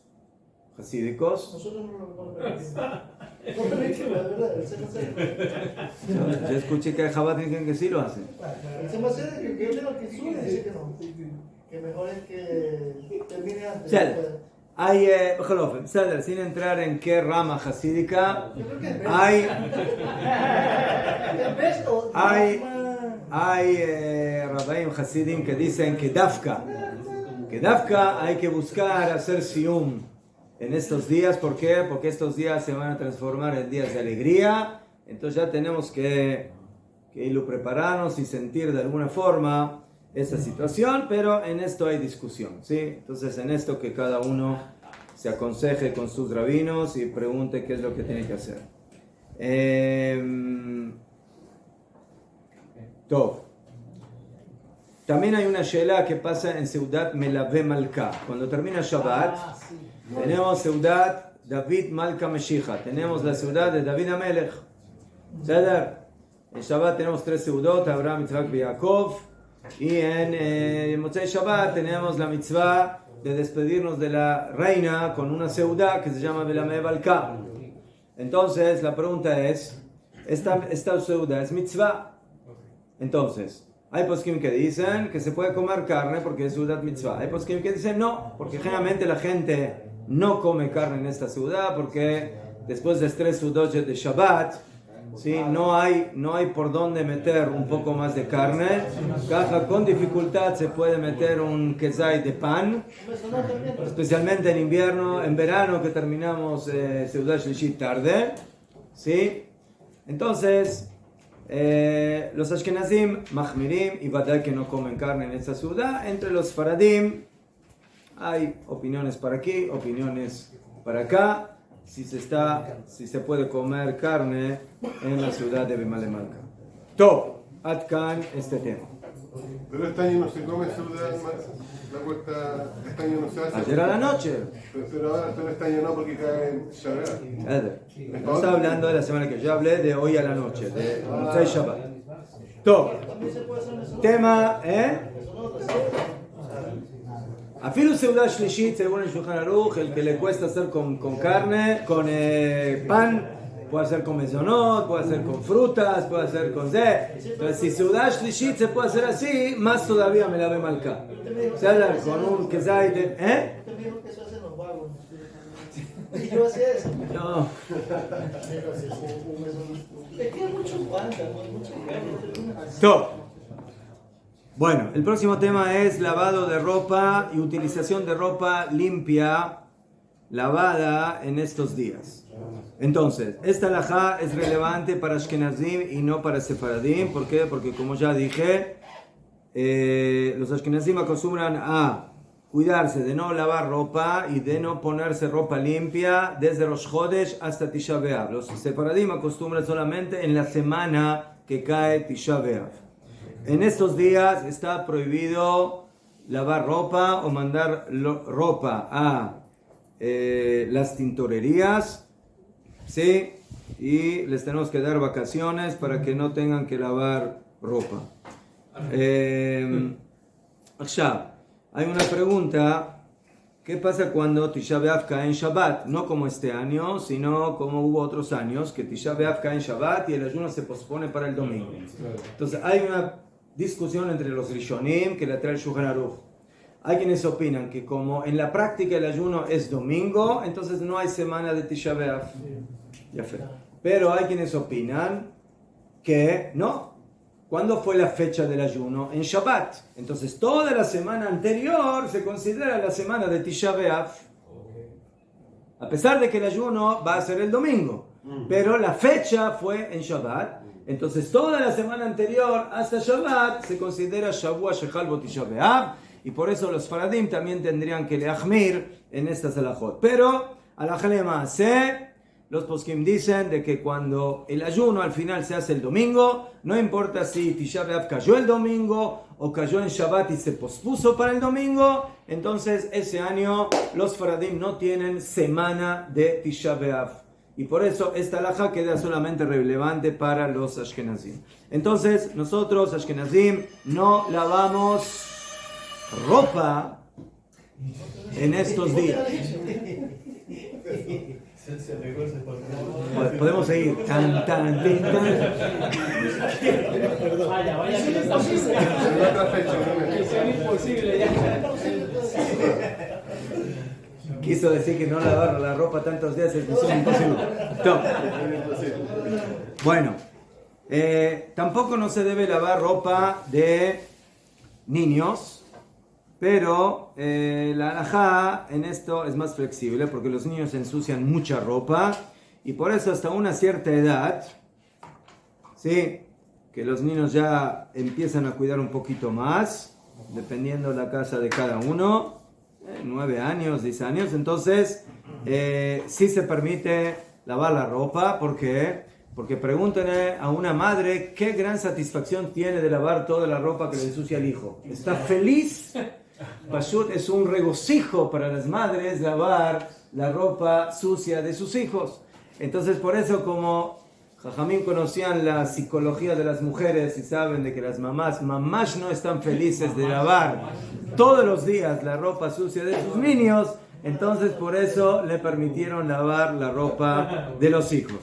Nosotros no lo permitimos. La verdad, el Sema Seder. Yo escuché que hay Jabatín que sí lo hacen. El Sema Seder, que es de lo que suele decir que no. Que mejor es que termine antes. Seder. Hay, Seder, sin entrar en qué rama hasídica, Yo creo que es hay el best o Rabbaim Hasidim que dicen que Dafka hay que buscar hacer Siyum en estos días. ¿Por qué? Porque estos días se van a transformar en días de alegría. Entonces ya tenemos que prepararnos y sentir de alguna forma esa situación, pero en esto hay discusión, ¿sí? Entonces en esto que cada uno se aconseje con sus rabinos y pregunte qué es lo que tiene que hacer. Tov. También hay una shela que pasa en Seudat Melave Malka. Cuando termina Shabbat, tenemos Seudat David Malka Meshicha. Tenemos la Seudat de David Amelech. ¿Ceder? En Shabbat tenemos 3 Seudot, Abraham, Yitzhak y Yaakov. Y en Motzei Shabbat tenemos la mitzvah de despedirnos de la reina con una Seudat que se llama Melave Malka. Entonces la pregunta es, ¿esta Seudat es mitzvah? Entonces, hay poskim que dicen que se puede comer carne porque es Seudat mitzvah. Hay poskim que dicen no, porque generalmente la gente no come carne en esta Seudat porque después de 3 Seudot de Shabbat, ¿sí? no hay por dónde meter un poco más de carne. Caja con dificultad se puede meter un kezai de pan, especialmente en invierno, en verano que terminamos Seudat Shlishit tarde, ¿sí? Entonces los Ashkenazim, Mahmirim y Badai que no comen carne en esta ciudad. Entre los Faradim hay opiniones para aquí, opiniones para acá, si se puede comer carne en la ciudad de Bimale Malka. Top, Atkan, este tema. Pero este año no se come Seudat, la cuesta, este año no se hace. Ayer a la noche. Pero este año no, porque cae en Shabbat. No estaba hablando de la semana que yo hablé, de hoy a la noche, de Motzei Shabbat. Top. Tema, Afilu Seudat Shlishit, según el Shulchan Aruch, el que le cuesta hacer con carne, con pan, puede hacer con mezonot, puede hacer con frutas, puede hacer con entonces si Seudat Shlishit se puede hacer así, más todavía me la ve malca. Se habla con un kezai de... Usted me dijo que eso hacen los vagos. Y yo hacía eso. No. Es que hay mucho pan, hay mucho pan. Top. Bueno, el próximo tema es lavado de ropa y utilización de ropa limpia, lavada en estos días. Entonces, esta halajá es relevante para Ashkenazim y no para Sefaradim. ¿Por qué? Porque como ya dije, los Ashkenazim acostumbran a cuidarse de no lavar ropa y de no ponerse ropa limpia desde Rosh Chodesh hasta Tisha B'Av. Los Sefaradim acostumbran solamente en la semana que cae Tisha B'Av. En estos días está prohibido lavar ropa o mandar ropa a las tintorerías, ¿sí? Y les tenemos que dar vacaciones para que no tengan que lavar ropa. Hay una pregunta. ¿Qué pasa cuando Tisha B'Av cae en Shabbat? No como este año, sino como hubo otros años, que Tisha B'Av cae en Shabbat y el ayuno se pospone para el domingo. Entonces hay una discusión entre los Rishonim que la trae el Shulchan Aruch. Hay quienes opinan que como en la práctica el ayuno es domingo, entonces no hay semana de Tisha B'Av. Pero hay quienes opinan que no. ¿Cuándo fue la fecha del ayuno? En Shabbat. Entonces toda la semana anterior se considera la semana de Tisha B'Av. A pesar de que el ayuno va a ser el domingo. Pero la fecha fue en Shabbat. Entonces toda la semana anterior hasta Shabbat se considera Shavua Shechal Bo Tisha B'Av. Y por eso los Faradim también tendrían que leachmir en estas halajot. Pero halajá le'maaseh, los poskim dicen de que cuando el ayuno al final se hace el domingo, no importa si Tisha B'Av cayó el domingo o cayó en Shabbat y se pospuso para el domingo, entonces ese año los Faradim no tienen semana de Tisha B'Av. Y por eso esta halajá queda solamente relevante para los Ashkenazim. Entonces nosotros, Ashkenazim, no lavamos ropa en estos días. Se arregló ese por Podemos seguir. Tan, tan, tin, tan. Vaya, vaya, que no está posible. En otra fecha, ¿no? Que sea imposible ya. Quiso decir que no lavar la ropa tantos días es misión imposible. No. Bueno, tampoco no se debe lavar ropa de niños, pero la halajá en esto es más flexible porque los niños ensucian mucha ropa y por eso hasta una cierta edad, ¿sí? Que los niños ya empiezan a cuidar un poquito más, dependiendo de la casa de cada uno. 9 años, 10 años, entonces sí se permite lavar la ropa. ¿Por qué? Porque pregúntenle a una madre qué gran satisfacción tiene de lavar toda la ropa que le ensucia el hijo. ¿Está feliz? Pashut, es un regocijo para las madres lavar la ropa sucia de sus hijos. Entonces por eso, como Jajamín conocían la psicología de las mujeres y saben de que las mamás no están felices de lavar todos los días la ropa sucia de sus niños, entonces por eso le permitieron lavar la ropa de los hijos.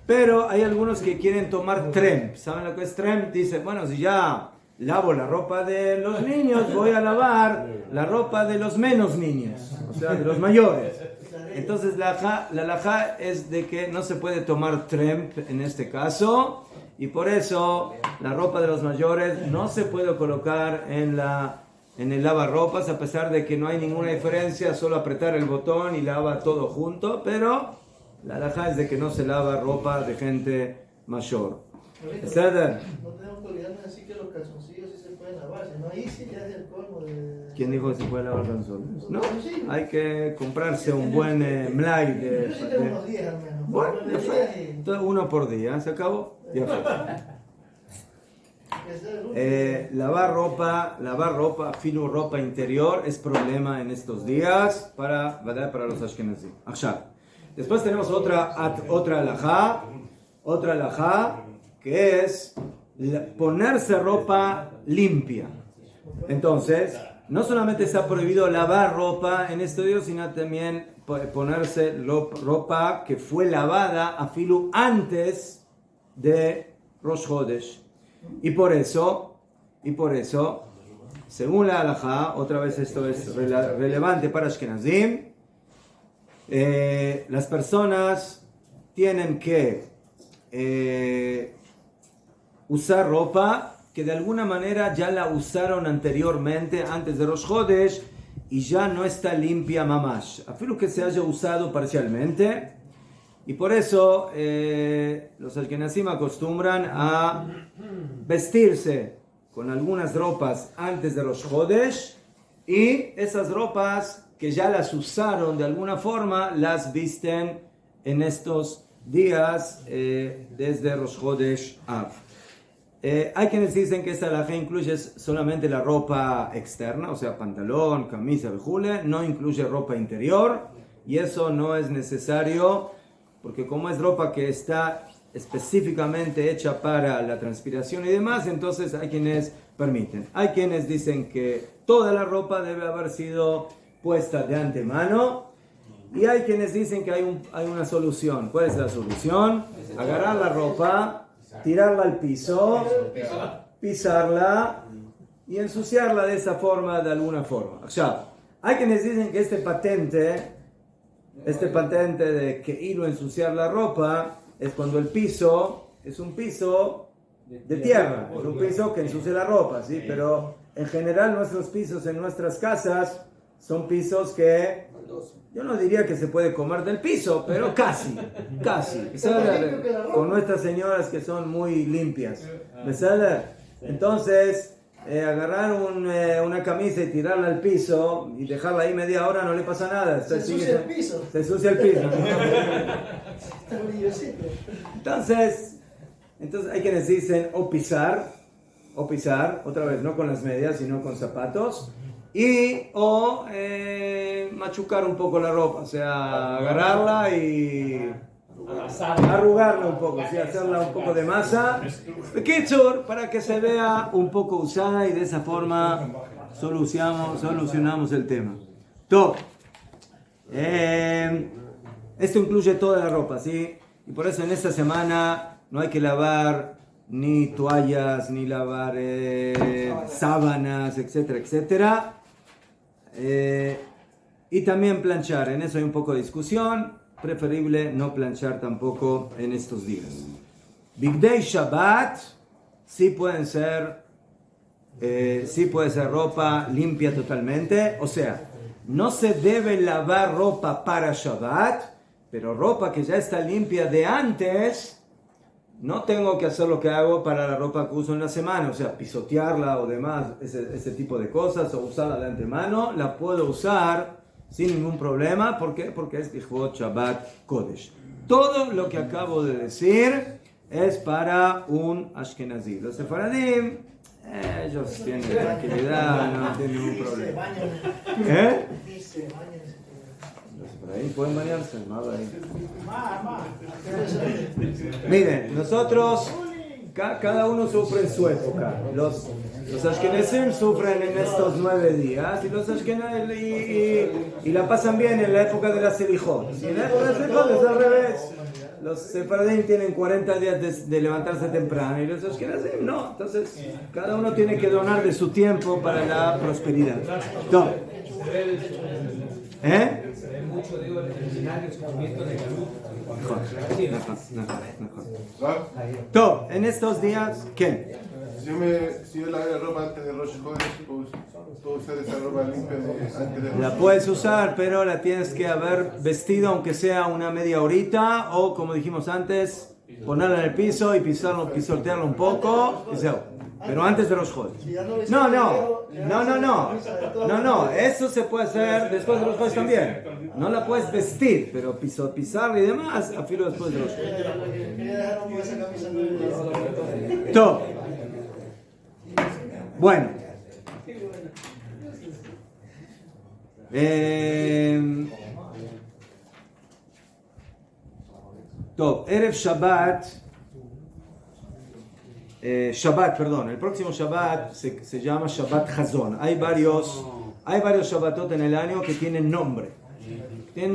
Pero hay algunos que quieren tomar tremp. ¿Saben lo que es tremp? Dicen, bueno, si ya lavo la ropa de los niños, voy a lavar la ropa de los menos niños, o sea, de los mayores. Entonces la halajá es de que no se puede tomar tremp en este caso, y por eso la ropa de los mayores no se puede colocar en el lavarropas, a pesar de que no hay ninguna diferencia, solo apretar el botón y lava todo junto, pero la halajá es de que no se lava ropa de gente mayor. No tenemos que olvidarnos de decir que los calzoncillos sí se pueden lavar, si no ahí sí ya es el colmo de... ¿Quién dijo que se puede lavar calzones? No, hay que comprarse un buen mlai Yo sí tengo de... unos 10 al menos. Bueno, Unos ya 10 fue. y- Entonces, uno por día, ¿se acabó? Ya fue. que sea el último. Lavar ropa, filo ropa interior es problema en estos días para los ashkenazim. Achá. Después tenemos otra halajá, que es ponerse ropa limpia. Entonces, no solamente está prohibido lavar ropa en estos días, sino también ponerse ropa que fue lavada a filo antes de Rosh Hodesh. Y por eso, según la halajá, otra vez esto es relevante para Ashkenazim, las personas tienen que usar ropa que de alguna manera ya la usaron anteriormente, antes de Rosh Hodesh, y ya no está limpia mamash, a filo que se haya usado parcialmente. Y por eso los ashkenazim acostumbran a vestirse con algunas ropas antes de Rosh Hodesh, y esas ropas que ya las usaron de alguna forma las visten en estos días desde Rosh Hodesh Av. Hay quienes dicen que esta halajá incluye solamente la ropa externa, o sea, pantalón, camisa, vejule, no incluye ropa interior, y eso no es necesario, porque como es ropa que está específicamente hecha para la transpiración y demás, entonces hay quienes permiten. Hay quienes dicen que toda la ropa debe haber sido puesta de antemano, y hay quienes dicen que hay una solución. ¿Cuál es la solución? Agarrar la ropa, tirarla al piso, pisarla y ensuciarla de esa forma, de alguna forma. O sea, hay quienes dicen que este patente de que ir a ensuciar la ropa es cuando el piso es un piso de tierra, es un piso que ensucia la ropa, ¿sí? Pero en general nuestros pisos en nuestras casas son pisos que yo no diría que se puede comer del piso, pero casi. Con nuestras señoras que son muy limpias. ¿Me sale? Entonces, agarrar una camisa y tirarla al piso y dejarla ahí media hora no le pasa nada. Se ensucia el piso. Se ensucia el piso. Está brillosito. Entonces hay quienes dicen o pisar, otra vez no con las medias, sino con zapatos. O machucar un poco la ropa, o sea, agarrarla y arrugarla un poco, ¿sí? Hacerla un poco de masa, para que se vea un poco usada, y de esa forma solucionamos el tema. Top. Esto incluye toda la ropa, ¿sí? Y por eso en esta semana no hay que lavar ni toallas, ni lavar sábanas, etcétera, etcétera. Y también planchar, en eso hay un poco de discusión. Preferible no planchar tampoco en estos días. Big Day Shabbat sí puede ser ropa limpia totalmente. O sea, no se debe lavar ropa para Shabbat, pero ropa que ya está limpia de antes, no tengo que hacer lo que hago para la ropa que uso en la semana, o sea, pisotearla o demás, ese tipo de cosas, o usarla de antemano, la puedo usar sin ningún problema. ¿Por qué? Porque es Lichvot Shabbat Kodesh. Todo lo que acabo de decir es para un Ashkenazí. Los sefaradim, ellos tienen tranquilidad, no tienen ningún problema. ¿Eh? Los sefaradim pueden bañarse, miren, nosotros, cada uno sufre en su época. Los Ashkenazim sufren en estos 9 días y los Ashkenazim y la pasan bien en la época de la Selijot. Y en la época de la Selijot es al revés. Los Sefaradim tienen 40 días de levantarse temprano y los Ashkenazim no. Entonces, cada uno tiene que donar de su tiempo para la prosperidad. No. ¿Eh? Se ve mucho, digo, el escenario, el sufrimiento de Todo, en estos días, ¿qué? Si yo lavé la ropa antes de Rosh Chodesh, ¿puedo usar esa ropa limpia antes de Rosh La puedes usar, pero la tienes que haber vestido, aunque sea una media horita, o como dijimos antes, ponerla en el piso y pisotearla un poco, y se pero antes de los Chodesh. No, eso se puede hacer después de los Chodesh también. No la puedes vestir, pero pisarla y demás, afilo después de los Chodesh. Todo. Bueno. Erev Shabbat. El próximo Shabbat se llama Shabbat Chazon. Hay varios Shabbatot en el año que tienen nombre. De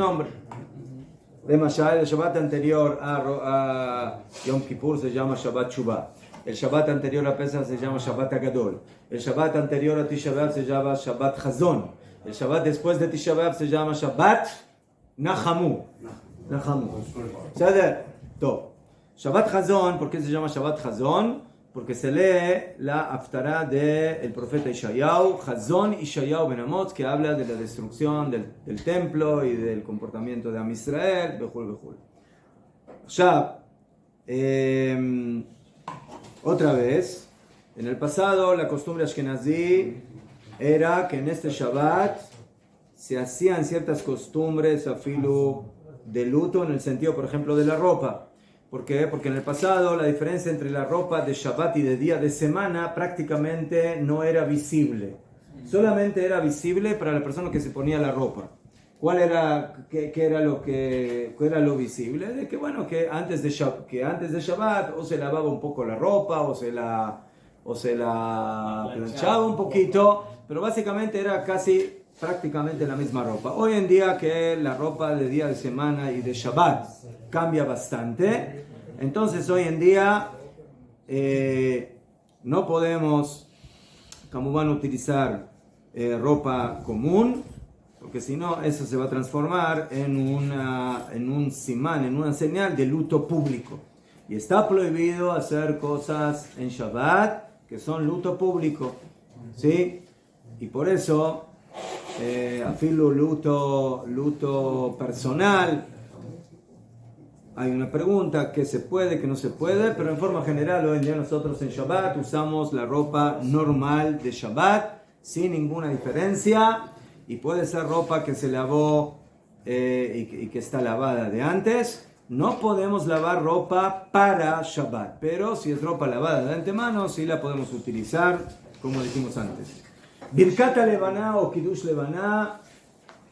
Mashal, el Shabbat anterior a Yom Kippur se llama Shabbat Shuvah. El Shabbat anterior a Pesach se llama Shabbat Agadol. El Shabbat anterior a Tisha B'Av se llama Shabbat Chazon. El Shabbat después de Tisha B'Av se llama Shabbat Nachamu. ¿Sabe? Todo. Shabbat Chazon, ¿por qué se llama Shabbat Chazon? Porque se lee la Haftará del profeta Ishayahu, Chazon Ishayahu ben Amoz, que habla de la destrucción del templo y del comportamiento de Am Israel, bejul. Ya, otra vez, en el pasado la costumbre ashkenazí era que en este Shabbat se hacían ciertas costumbres afilu de luto, en el sentido, por ejemplo, de la ropa. ¿Por qué? Porque en el pasado la diferencia entre la ropa de Shabbat y de día de semana prácticamente no era visible. Solamente era visible para la persona que se ponía la ropa. ¿Qué era lo visible? De que bueno, que antes de Shabbat o se lavaba un poco la ropa o se la planchaba un poquito, pero básicamente era prácticamente la misma ropa. Hoy en día que la ropa de día de semana y de Shabbat cambia bastante, entonces hoy en día no podemos, como van a utilizar ropa común, porque si no eso se va a transformar en un simán, en una señal de luto público. Y está prohibido hacer cosas en Shabbat que son luto público, ¿sí? Y por eso afilo luto personal. Hay una pregunta, ¿qué se puede, qué no se puede? Pero en forma general, hoy en día nosotros en Shabbat usamos la ropa normal de Shabbat, sin ninguna diferencia, y puede ser ropa que se lavó y que está lavada de antes. No podemos lavar ropa para Shabbat, pero si es ropa lavada de antemano, sí la podemos utilizar, como dijimos antes. Birkat Levaná o Kiddush Levaná,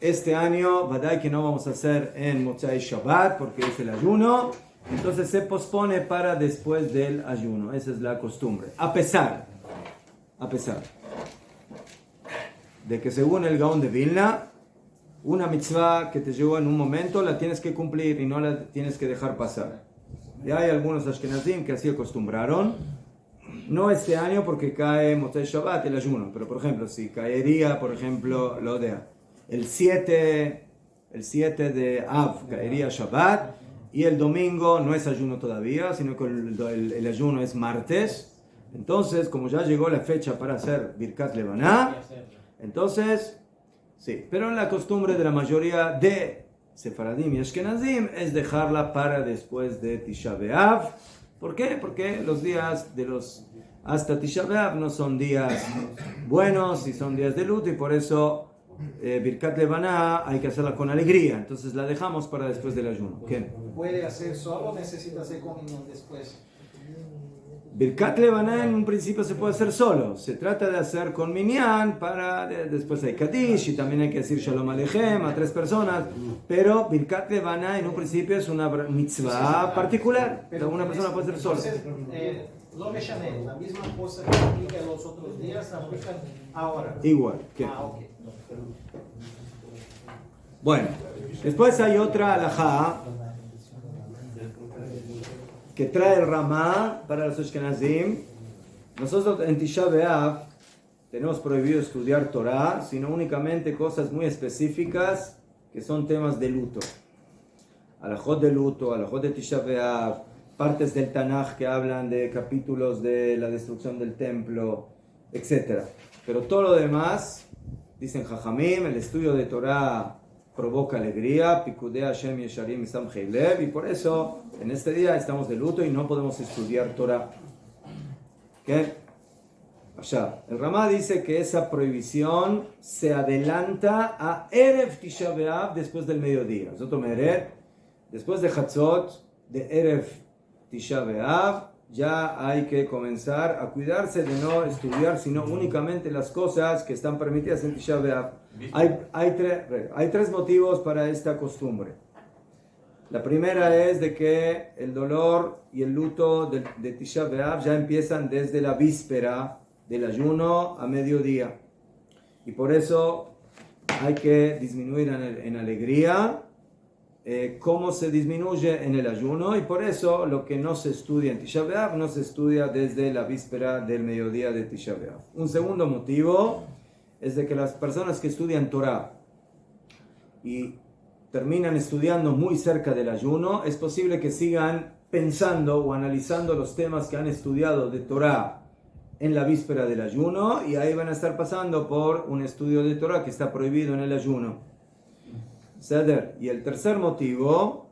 este año, vadai que no vamos a hacer en Motzai Shabbat porque es el ayuno, entonces se pospone para después del ayuno. Esa es la costumbre. A pesar de que según el Gaón de Vilna, una mitzvah que te llegó en un momento, la tienes que cumplir y no la tienes que dejar pasar. Y hay algunos ashkenazim que así acostumbraron. No este año porque cae Motzei Shabbat el ayuno, pero por ejemplo, si caería, por ejemplo, el 7 de Av caería Shabbat y el domingo no es ayuno todavía, sino que el ayuno es martes. Entonces, como ya llegó la fecha para hacer Birkat Levaná, entonces, sí, pero la costumbre de la mayoría de Sefaradim y Ashkenazim es dejarla para después de Tisha B'Av. ¿Por qué? Porque los días hasta Tisha B'Av no son días buenos y son días de luto, y por eso Birkat Levaná hay que hacerla con alegría. Entonces la dejamos para después del ayuno. ¿Qué? ¿Puede hacer solo o necesita hacer con niños después? Birkat Levaná en un principio se puede hacer solo. Se trata de hacer con Minyan, después hay Kaddish y también hay que decir Shalom Aleichem a 3 personas. Pero Birkat Levaná en un principio es una mitzvah particular. Pero una persona puede hacer sola. Lo Meshané, la misma cosa que aplica en los otros días, aplica ahora. Igual. ¿Qué? Ok. Bueno, después hay otra halajá que trae el Ramá para los Ashkenazim. Nosotros en Tisha B'Av tenemos prohibido estudiar Torah, sino únicamente cosas muy específicas que son temas de luto. Alajot de luto, alajot de Tisha B'Av, partes del Tanaj que hablan de capítulos de la destrucción del templo, etc. Pero todo lo demás, dicen Jajamim, el estudio de Torah provoca alegría, Pikudei Hashem Yesharim Samchei Lev, y por eso en este día estamos de luto y no podemos estudiar Torah. ¿Qué? Allá. El Ramá dice que esa prohibición se adelanta a Erev Tisha B'Av después del mediodía. Después de Hatzot, de Erev Tisha B'Av, ya hay que comenzar a cuidarse de no estudiar sino únicamente las cosas que están permitidas en Tisha B'Av. Hay 3 motivos para esta costumbre. La primera es de que el dolor y el luto de Tisha B'Av ya empiezan desde la víspera del ayuno a mediodía. Y por eso hay que disminuir en alegría, cómo se disminuye en el ayuno, y por eso lo que no se estudia en Tisha B'Av no se estudia desde la víspera del mediodía de Tisha B'Av. Un segundo motivo es de que las personas que estudian Torah y terminan estudiando muy cerca del ayuno, es posible que sigan pensando o analizando los temas que han estudiado de Torah en la víspera del ayuno, y ahí van a estar pasando por un estudio de Torah que está prohibido en el ayuno. Y el tercer motivo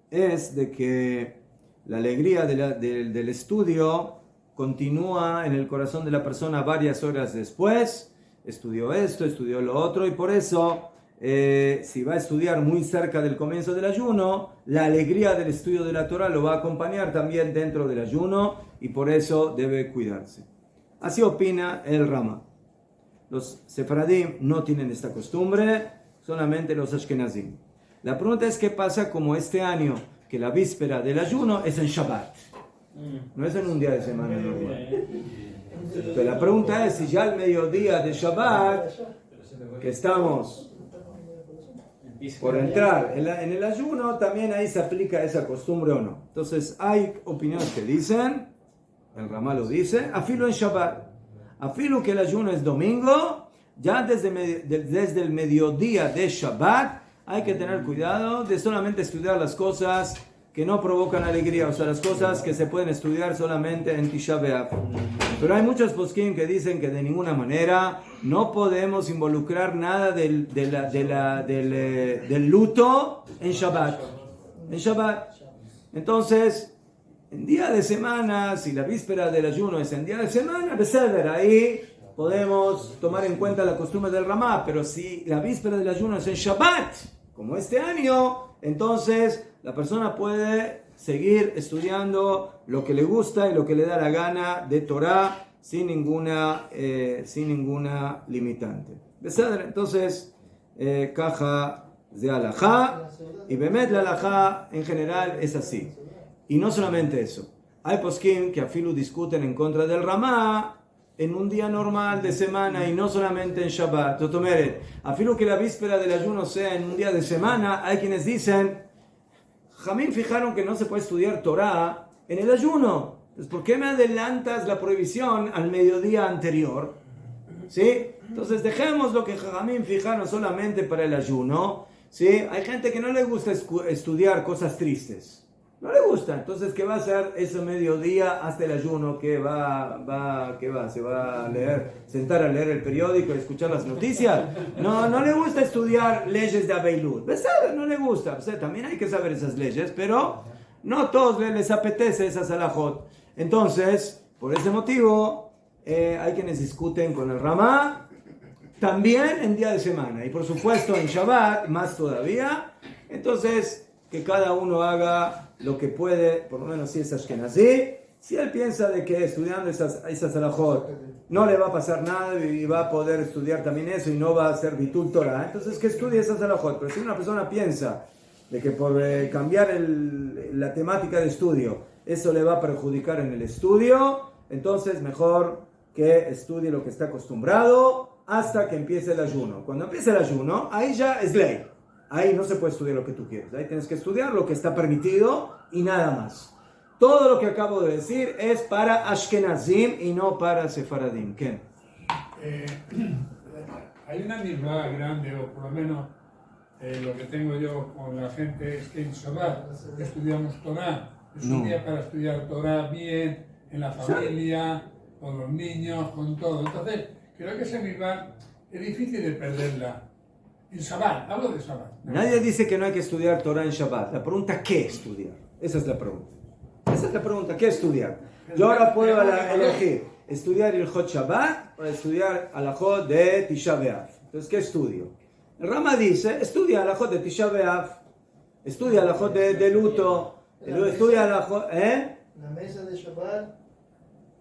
es de que la alegría del estudio continúa en el corazón de la persona varias horas después. Estudió esto, estudió lo otro, y por eso si va a estudiar muy cerca del comienzo del ayuno, la alegría del estudio de la Torah lo va a acompañar también dentro del ayuno, y por eso debe cuidarse. Así opina el Rama. Los Sefaradim no tienen esta costumbre, solamente los Ashkenazim. La pregunta es qué pasa como este año, que la víspera del ayuno es en Shabbat, no es en un día de semana normal. Entonces la pregunta es si ya al mediodía de Shabbat, que estamos por entrar en el ayuno, también ahí se aplica esa costumbre o no. Entonces hay opiniones que dicen, el Ramá lo dice, afilo en Shabbat, afilo que el ayuno es domingo, ya desde el mediodía de Shabbat hay que tener cuidado de solamente estudiar las cosas que no provocan alegría, o sea, las cosas que se pueden estudiar solamente en Tisha B'Av. Pero hay muchos poskim que dicen que de ninguna manera no podemos involucrar nada del luto en Shabbat. Entonces, en día de semana, si la víspera del ayuno es en día de semana, ahí podemos tomar en cuenta la costumbre del Ramá, pero si la víspera del ayuno es en Shabbat, como este año, entonces la persona puede seguir estudiando lo que le gusta y lo que le da la gana de Torah sin ninguna limitante. Entonces, caja de alajá, y bemet la alajá en general es así. Y no solamente eso, hay poskim que afilu discuten en contra del Ramá en un día normal de semana y no solamente en Shabbat. Totomere, afilo que la víspera del ayuno sea en un día de semana, hay quienes dicen, Jamín fijaron que no se puede estudiar Torah en el ayuno. Entonces, ¿por qué me adelantas la prohibición al mediodía anterior? ¿Sí? Entonces, dejemos lo que Jamín fijaron solamente para el ayuno. ¿Sí? Hay gente que no le gusta estudiar cosas tristes. No le gusta. Entonces, ¿qué va a hacer ese mediodía hasta el ayuno? ¿Qué va? ¿Se va a leer, sentar a leer el periódico y escuchar las noticias? No le gusta estudiar leyes de Abeilut. No le gusta. También hay que saber esas leyes, pero no a todos les apetece esas halajot. Entonces, por ese motivo, hay quienes discuten con el Ramá, también en día de semana. Y por supuesto en Shabbat, más todavía. Entonces, que cada uno haga lo que puede, por lo menos si es ashkenazí. Si él piensa de que estudiando esas halajot no le va a pasar nada y va a poder estudiar también eso y no va a ser bitul Torah, entonces que estudie esas halajot. Pero si una persona piensa de que por cambiar la temática de estudio, eso le va a perjudicar en el estudio, entonces mejor que estudie lo que está acostumbrado hasta que empiece el ayuno. Cuando empiece el ayuno, ahí ya es ley. Ahí no se puede estudiar lo que tú quieres. Ahí tienes que estudiar lo que está permitido y nada más. Todo lo que acabo de decir es para Ashkenazim y no para Sefaradim. ¿Qué? Hay una misma grande, o por lo menos lo que tengo yo con la gente, es que en Shabbat estudiamos Torah. Es un día para estudiar Torah bien, en la familia, con los niños, con todo. Entonces, creo que ese misma es difícil de perderla. En Shabbat, hablo de Shabbat. Nadie dice que no hay que estudiar Torah en Shabbat. La pregunta, ¿qué estudiar? Esa es la pregunta. Esa es la pregunta, ¿qué estudiar? Yo ahora puedo elegir estudiar el Hot Shabbat o estudiar Alajot de Tisha B'Av. Entonces, ¿qué estudio? El Rama dice, estudia Alajot de Tisha B'Av, estudia Alajot de luto, estudia Alajot, La mesa de Shabbat,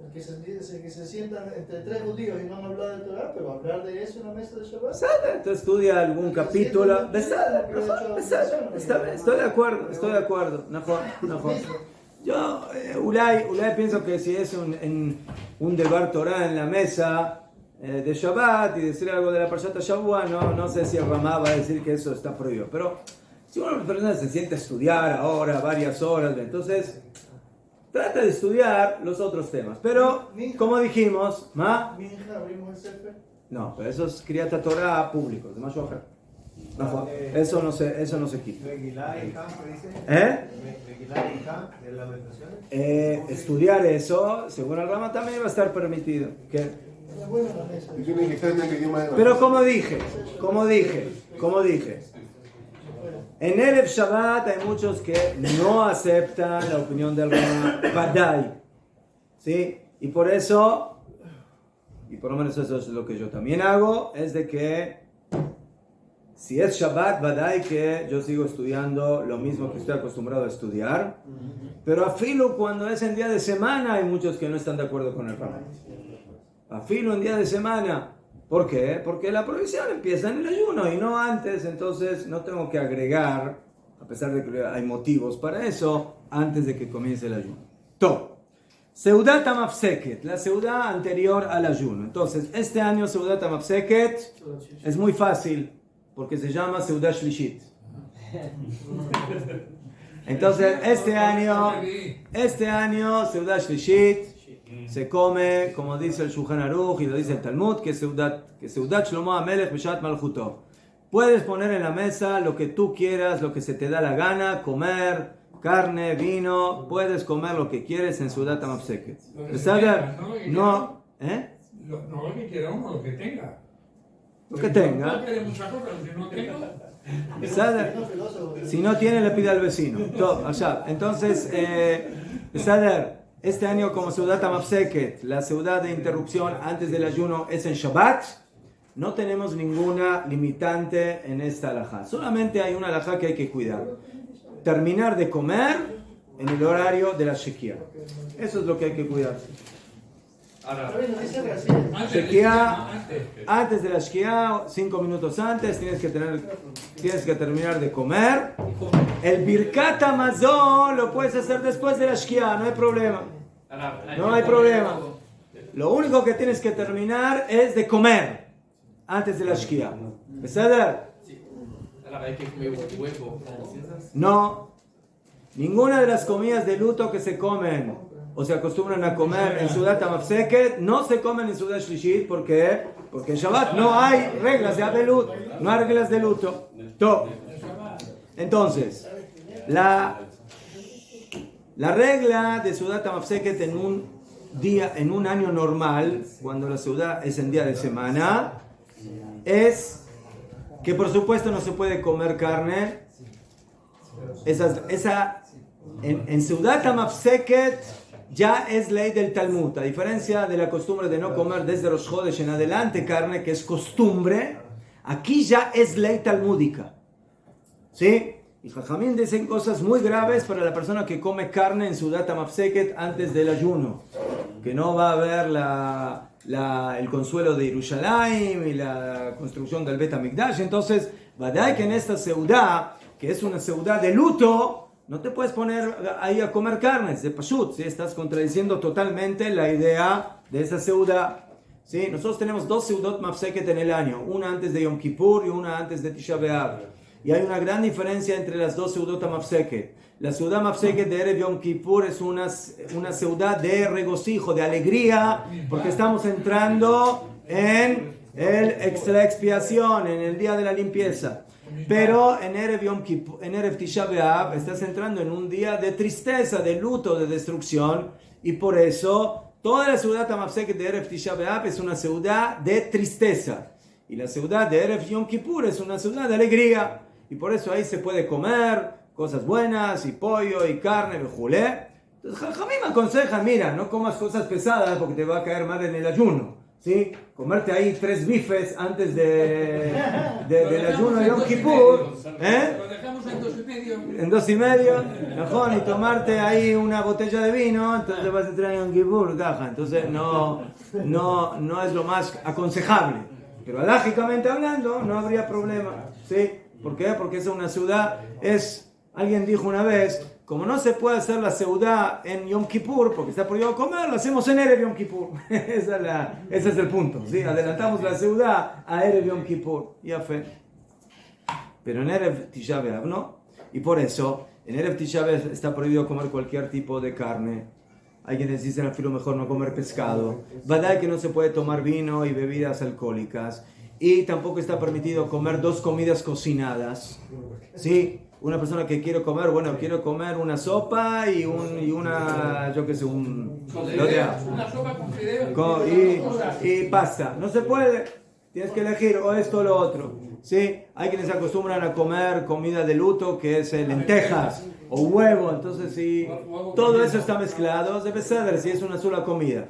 el que se sientan entre tres judíos y no han hablado de Torah, pero hablar de eso en la mesa de Shabbat. Entonces estudia algún capítulo. Estoy de acuerdo. Mejor. Yo, Ulay pienso que si es un debar Torah en la mesa de Shabbat y decir algo de la Parshat Shavua, no sé si el Ramá va a decir que eso está prohibido. Pero si una persona se siente a estudiar ahora varias horas, entonces trata de estudiar los otros temas. Pero, como dijimos, no, pero eso es Kriyat Torah público, de más hoja. No, eso no se quita. Estudiar eso, según el Rama, también va a estar permitido. ¿Qué? Pero como dije, en Erev Shabbat hay muchos que no aceptan la opinión del Rama Badai, ¿sí? Y por lo menos eso es lo que yo también hago, es de que si es Shabbat, Badai, que yo sigo estudiando lo mismo que estoy acostumbrado a estudiar, pero afilo cuando es en día de semana hay muchos que no están de acuerdo con el Rama. Afilo en día de semana. ¿Por qué? Porque la prohibición empieza en el ayuno y no antes, entonces no tengo que agregar, a pesar de que hay motivos para eso, antes de que comience el ayuno. Todo. Seudat HaMafseket, la seudá anterior al ayuno. Entonces, este año Seudat HaMafseket es muy fácil, porque se llama Seudat Shlishit. Entonces, este año Seudat Shlishit se come, como dice el Shulchan Aruch y lo dice el Talmud, que Seudat Shlomo HaMelech B'Shat Malchuto. Puedes poner en la mesa lo que tú quieras, lo que se te da la gana, comer carne, vino, puedes comer lo que quieres en Seudat HaMafseket. No lo que quiera uno, lo que tenga. Lo que tenga. No quiere muchas cosas, si no tengo. Si no tiene, le pide al vecino. Entonces, este año como Seudat HaMafseket, la seudá de interrupción antes del ayuno es en Shabbat, no tenemos ninguna limitante en esta halajá. Solamente hay una halajá que hay que cuidar. Terminar de comer en el horario de la Shekiah. Eso es lo que hay que cuidar. Antes de la Shekiah, 5 minutos antes, tienes que terminar de comer. El Birkat Hamazon lo puedes hacer después de la Shekiah, no hay problema. No hay problema. Lo único que tienes que terminar es de comer antes de la Shkia. ¿Beseder? A la vez que come huevo, ¿esas? No. Ninguna de las comidas de luto que se comen o se acostumbran a comer en Seudat HaMafseket no se comen en Seudat Shlishit. ¿Por qué? Porque en Shabbat no hay reglas de Abelut, no hay reglas de luto. Top. Entonces, la regla de Seudat HaMafseket en un día, en un año normal, cuando la Seudat es en día de semana, es que por supuesto no se puede comer carne. En Seudat HaMafseket ya es ley del Talmud, a diferencia de la costumbre de no comer desde los Jodesh en adelante carne, que es costumbre, aquí ya es ley talmúdica. ¿Sí? Y Jajamín dicen cosas muy graves para la persona que come carne en Seudat HaMafseket antes del ayuno, que no va a haber el consuelo de Yerushalayim y la construcción del Bet HaMikdash. Entonces, vadai que en esta Seudá, que es una Seudá de luto, no te puedes poner ahí a comer carnes de pashut, ¿sí? Estás contradiciendo totalmente la idea de esa Seudá. ¿Sí? Nosotros tenemos 2 Seudot Mafseket en el año, una antes de Yom Kippur y una antes de Tisha B'Av. Y hay una gran diferencia entre las 2 Seudot Mafseket. La Seudá Mafseket de Erev Yom Kippur es una Seudá de regocijo, de alegría, porque estamos entrando en la expiación, en el día de la limpieza. Pero en Erev Yom Kippur, en Erev Tisha B'Av, estás entrando en un día de tristeza, de luto, de destrucción, y por eso toda la Seudat HaMafseket de Erev Tisha B'Av es una Seudá de tristeza, y la Seudá de Erev Yom Kippur es una Seudá de alegría, y por eso ahí se puede comer cosas buenas, y pollo, y carne, vejulé. Entonces Jajamim me aconsejan, mira, no comas cosas pesadas porque te va a caer mal en el ayuno. ¿Sí? Comerte ahí 3 bifes antes del ayuno de Yom Kippur, Lo dejamos en 2,5. en 2,5, mejor, y tomarte ahí una botella de vino, entonces vas a entrar en Yom Kippur, caja. Entonces no es lo más aconsejable, pero alágicamente hablando no habría problema. ¿Sí? ¿Por qué? Porque es una ciudad, alguien dijo una vez, como no se puede hacer la seudá en Yom Kippur, porque está prohibido comer, lo hacemos en Erev Yom Kippur. Ese es el punto, ¿sí? Adelantamos la seudá a Erev Yom Kippur. Ya fe. Pero en Erev Tisha B'Av no. Y por eso, en Erev Tisha B'Av está prohibido comer cualquier tipo de carne. Hay quienes dicen al filo mejor no comer pescado. Verdad que no se puede tomar vino y bebidas alcohólicas. Y tampoco está permitido comer 2 comidas cocinadas. ¿Sí? Una persona que quiere comer, quiero comer una sopa y una, yo qué sé, Una sopa con fideos. Y pasta. No se puede. Tienes que elegir o esto o lo otro. ¿Sí? Hay quienes se acostumbran a comer comida de luto, que es lentejas o huevo. Entonces, si todo eso está mezclado, debe ser si es una sola comida.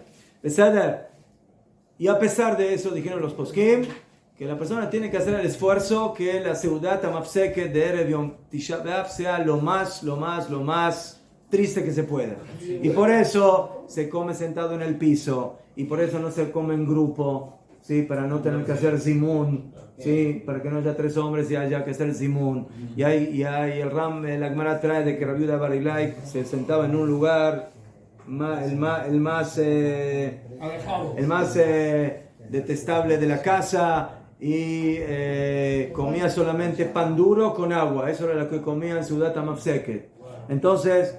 Y a pesar de eso, dijeron los poskim, que la persona tiene que hacer el esfuerzo que la Seudat HaMafseket de Erev Yom Tisha B'Av sea lo más triste que se pueda. Y por eso se come sentado en el piso, y por eso no se come en grupo, ¿sí? Para no tener que hacer zimun, ¿sí? Para que no haya 3 hombres y haya que hacer zimun. Y el Agmará trae de que Rabbi Yehuda Bar Ilai se sentaba en un lugar el más detestable de la casa, y comía solamente pan duro con agua. Eso era lo que comía en Seudat HaMafseket. Entonces,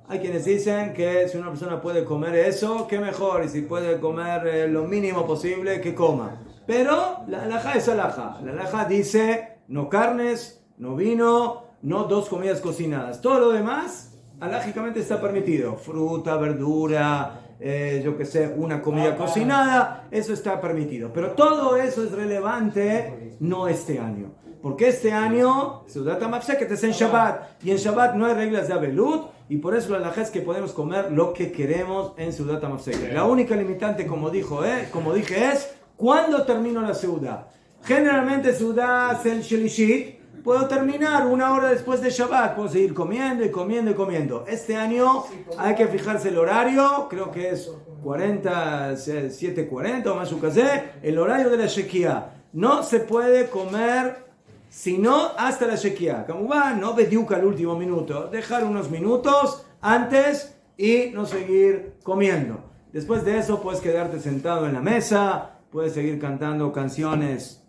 hay quienes dicen que si una persona puede comer eso, qué mejor, y si puede comer lo mínimo posible, que coma. Pero la halajá es halajá. La halajá dice no carnes, no vino, no 2 comidas cocinadas. Todo lo demás, halágicamente está permitido. Fruta, verdura, yo que sé, una comida cocinada, eso está permitido. Pero todo eso es relevante no este año. Porque este año, Seudat HaMafseket es en Shabbat, y en Shabbat no hay reglas de Abelut, y por eso la halajá es que podemos comer lo que queremos en Seudat HaMafseket. La única limitante, como dije, es ¿cuándo termino la Seudá? Generalmente Seudá es el Shelishit. Puedo terminar 1 hora después de Shabbat, puedo seguir comiendo y comiendo y comiendo. Este año hay que fijarse el horario, creo que es 7:40 o más el horario de la Shekiah. No se puede comer sino hasta la Shekiah. Como va, no bediuca al último minuto, dejar unos minutos antes y no seguir comiendo. Después de eso puedes quedarte sentado en la mesa, puedes seguir cantando canciones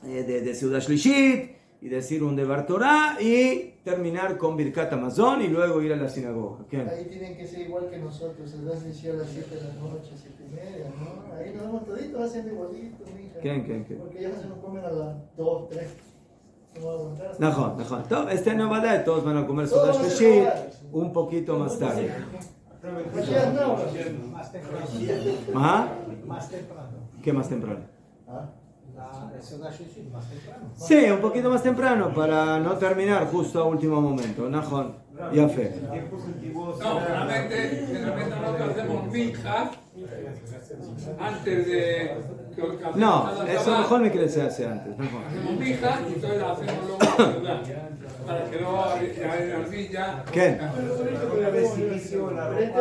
de Seudah Shlishit y decir un Devar Torah y terminar con Birkat Hamazon y luego ir a la sinagoga. ¿Quién? Ahí tienen que ser igual que nosotros, el das inició a las 7 de la noche, 7:30, ¿no? Ahí nos vamos toditos haciendo igualito, mija. ¿Quién? Porque ya se nos comen a las 2, 3. No va a aguantar. Najón. Este no va a dar, todos van a comer Seudah Shlishit un poquito más tarde. Mashiach no. Más temprano. ¿Ah? Más temprano. ¿Qué más temprano? La Seudah Shlishit, más temprano. Sí, un poquito más temprano para no terminar justo a último momento. Najón, ya fe. No, generalmente nosotros hacemos minja antes de... No, eso mejor me quiere se hace antes. Mejor. Hacemos minja y entonces la hacemos luego en la ciudad. Para que luego al fin ya... ¿Qué? Una vez silicio, la ropa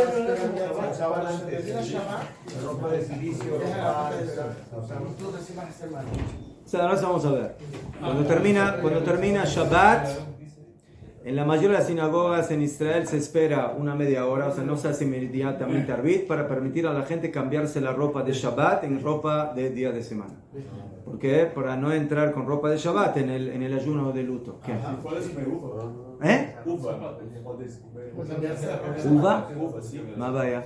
usaban antes. La ropa de silicio, O sea, ahora vamos a ver. Cuando termina Shabbat, en la mayoría de las sinagogas en Israel se espera una media hora, o sea, no se hace inmediatamente arbit para permitir a la gente cambiarse la ropa de Shabbat en ropa de día de semana. ¿Por qué? Para no entrar con ropa de Shabbat en el ayuno de luto. ¿Qué? ¿Eh? ¿Uva? Más vaya.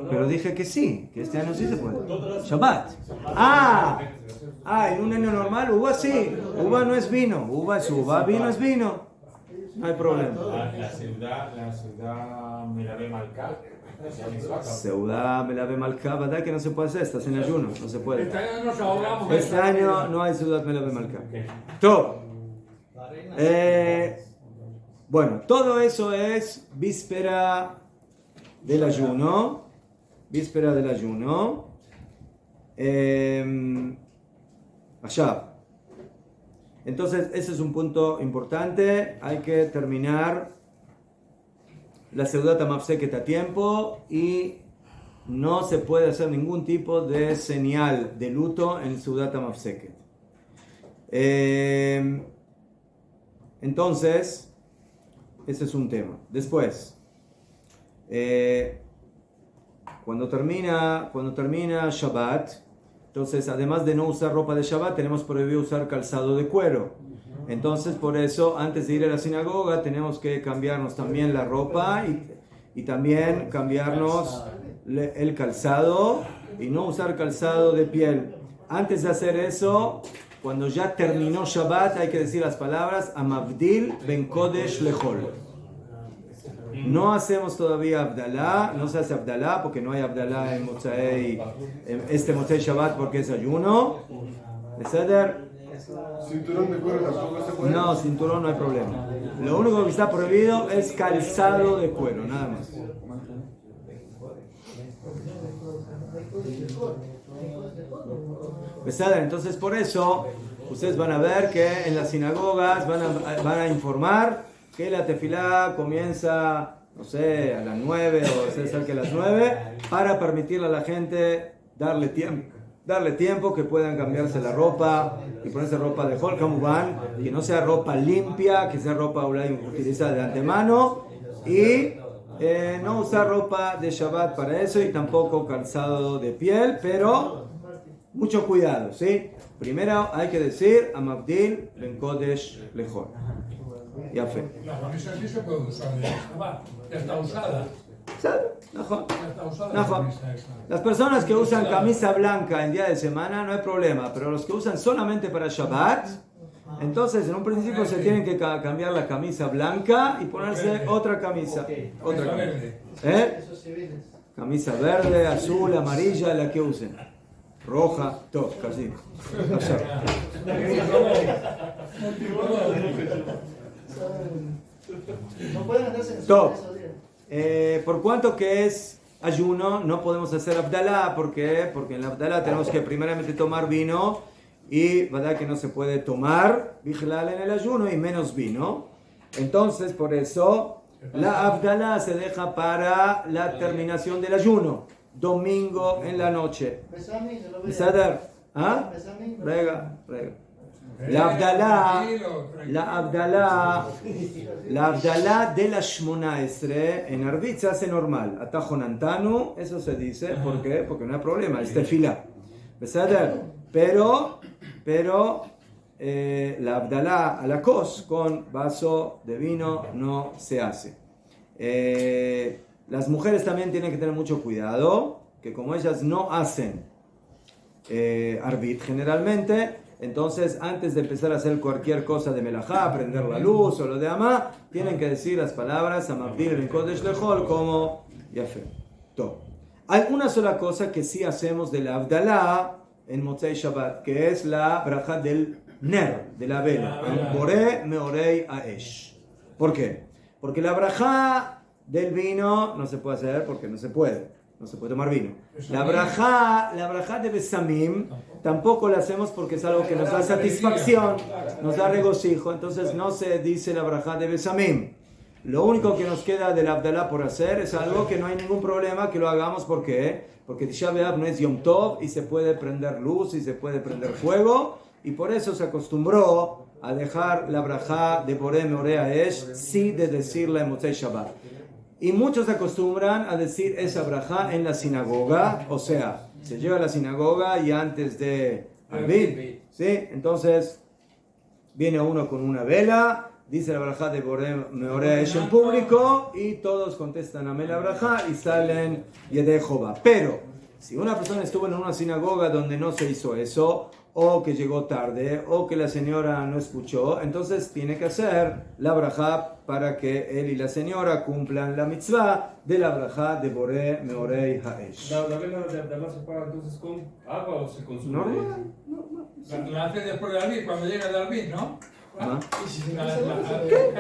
Pero dije que sí, que este año sí se puede. Shabbat. En un año normal, uva sí. Uva no es vino. Uva es uva, vino es vino. No hay problema. La ciudad me la ve marcada. Seudah me la ve malca, ¿verdad que no se puede hacer? Estás en ayuno, no se puede. Este año nos ahorramos. Este año no hay Seudah me la ve malca. Todo. Bueno, todo eso es víspera del ayuno. Víspera del ayuno. Allá. Entonces, ese es un punto importante. Hay que terminar la Seudat HaMafseket a tiempo y no se puede hacer ningún tipo de señal de luto en Seudat HaMafseket. Entonces, ese es un tema. Después, cuando termina Shabbat, entonces además de no usar ropa de Shabbat, tenemos prohibido usar calzado de cuero. Entonces, por eso, antes de ir a la sinagoga, tenemos que cambiarnos también la ropa y también cambiarnos el calzado y no usar calzado de piel. Antes de hacer eso, cuando ya terminó Shabbat, hay que decir las palabras Amavdil ben Kodesh lechol. No hacemos todavía Abdalá, no se hace Abdalá porque no hay Abdalá en este Motzei Shabbat porque es ayuno. ¿Ceder? Cinturón de cuero tampoco se puede. No, cinturón no hay problema. Lo único que está prohibido es calzado de cuero, nada más. Entonces por eso ustedes van a ver que en las sinagogas van a informar que la tefilá comienza, no sé, a las 9 o se acerca a las 9 para permitirle a la gente darle tiempo que puedan cambiarse la ropa y ponerse ropa de Hol Kamuban, que no sea ropa limpia, que sea ropa utilizada de antemano y no usar ropa de Shabbat para eso y tampoco calzado de piel, pero mucho cuidado, ¿sí? Primero hay que decir Amavdil ben Kodesh lechol. Ya fe. La camisa sí se puede usar de Shabbat, ya está usada. Las personas que usan camisa blanca en día de semana no hay problema, pero los que usan solamente para Shabbat, entonces en un principio se tienen que cambiar la camisa blanca y ponerse otra camisa. Camisa verde, azul, amarilla, la que usen. Roja, todo, casi. No pueden andarse en Top. esos días. Por cuanto que es ayuno, no podemos hacer Abdalá. ¿Por qué? Porque en la Abdalá tenemos que primeramente tomar vino y verdad que no se puede tomar vigilal en el ayuno y menos vino. Entonces, por eso, la Abdalá se deja para la terminación del ayuno, domingo en la noche. Besame, se lo ve. ¿Sadar? ¿Ah? Besame, Rega. La Abdalá de la Shmona Esre en Arbit se hace normal. Atajo Nantanu, eso se dice. ¿Por qué? Porque no hay problema, es tefilá. Pero la Abdalá a la kos con vaso de vino no se hace. Las mujeres también tienen que tener mucho cuidado, que como ellas no hacen Arbit generalmente, entonces antes de empezar a hacer cualquier cosa de melajá, prender la luz o lo de amá, tienen que decir las palabras Amabdil ben Kodesh lechol como Yafé. Hay una sola cosa que sí hacemos de la Abdalá en Motzei Shabbat, que es la braja del ner, de la vela. Boré meorei aesh. ¿Por qué? Porque la braja del vino no se puede hacer porque no se puede tomar vino. La braja de besamim tampoco la hacemos porque es algo que nos da satisfacción, nos da regocijo, entonces no se dice la braja de besamim. Lo único que nos queda del Abdalá por hacer es algo que no hay ningún problema que lo hagamos. ¿Por qué? Porque Tisha B'Av no es Yom Tov y se puede prender luz y se puede prender fuego, y por eso se acostumbró a dejar la braja de Boré Meorei Aesh sí de decirla en Motzei Shabbat. Y muchos acostumbran a decir esa braja en la sinagoga, o sea, se llega a la sinagoga y antes de Arbit, ¿sí? Entonces viene uno con una vela, dice la braja de Boré Meorei Aesh en público y todos contestan amén la braja y salen Yedei Jova. Pero si una persona estuvo en una sinagoga donde no se hizo eso, o que llegó tarde, o que la señora no escuchó, entonces tiene que hacer la braja para que él y la señora cumplan la mitzvah de la braja de Boré Meorei Haesh. ¿La vela de Abdalá se paga entonces con agua o se consume? Normal. La hace después de Arbit, cuando llega el Arbit, ¿no? ¿Ah? ¿Qué?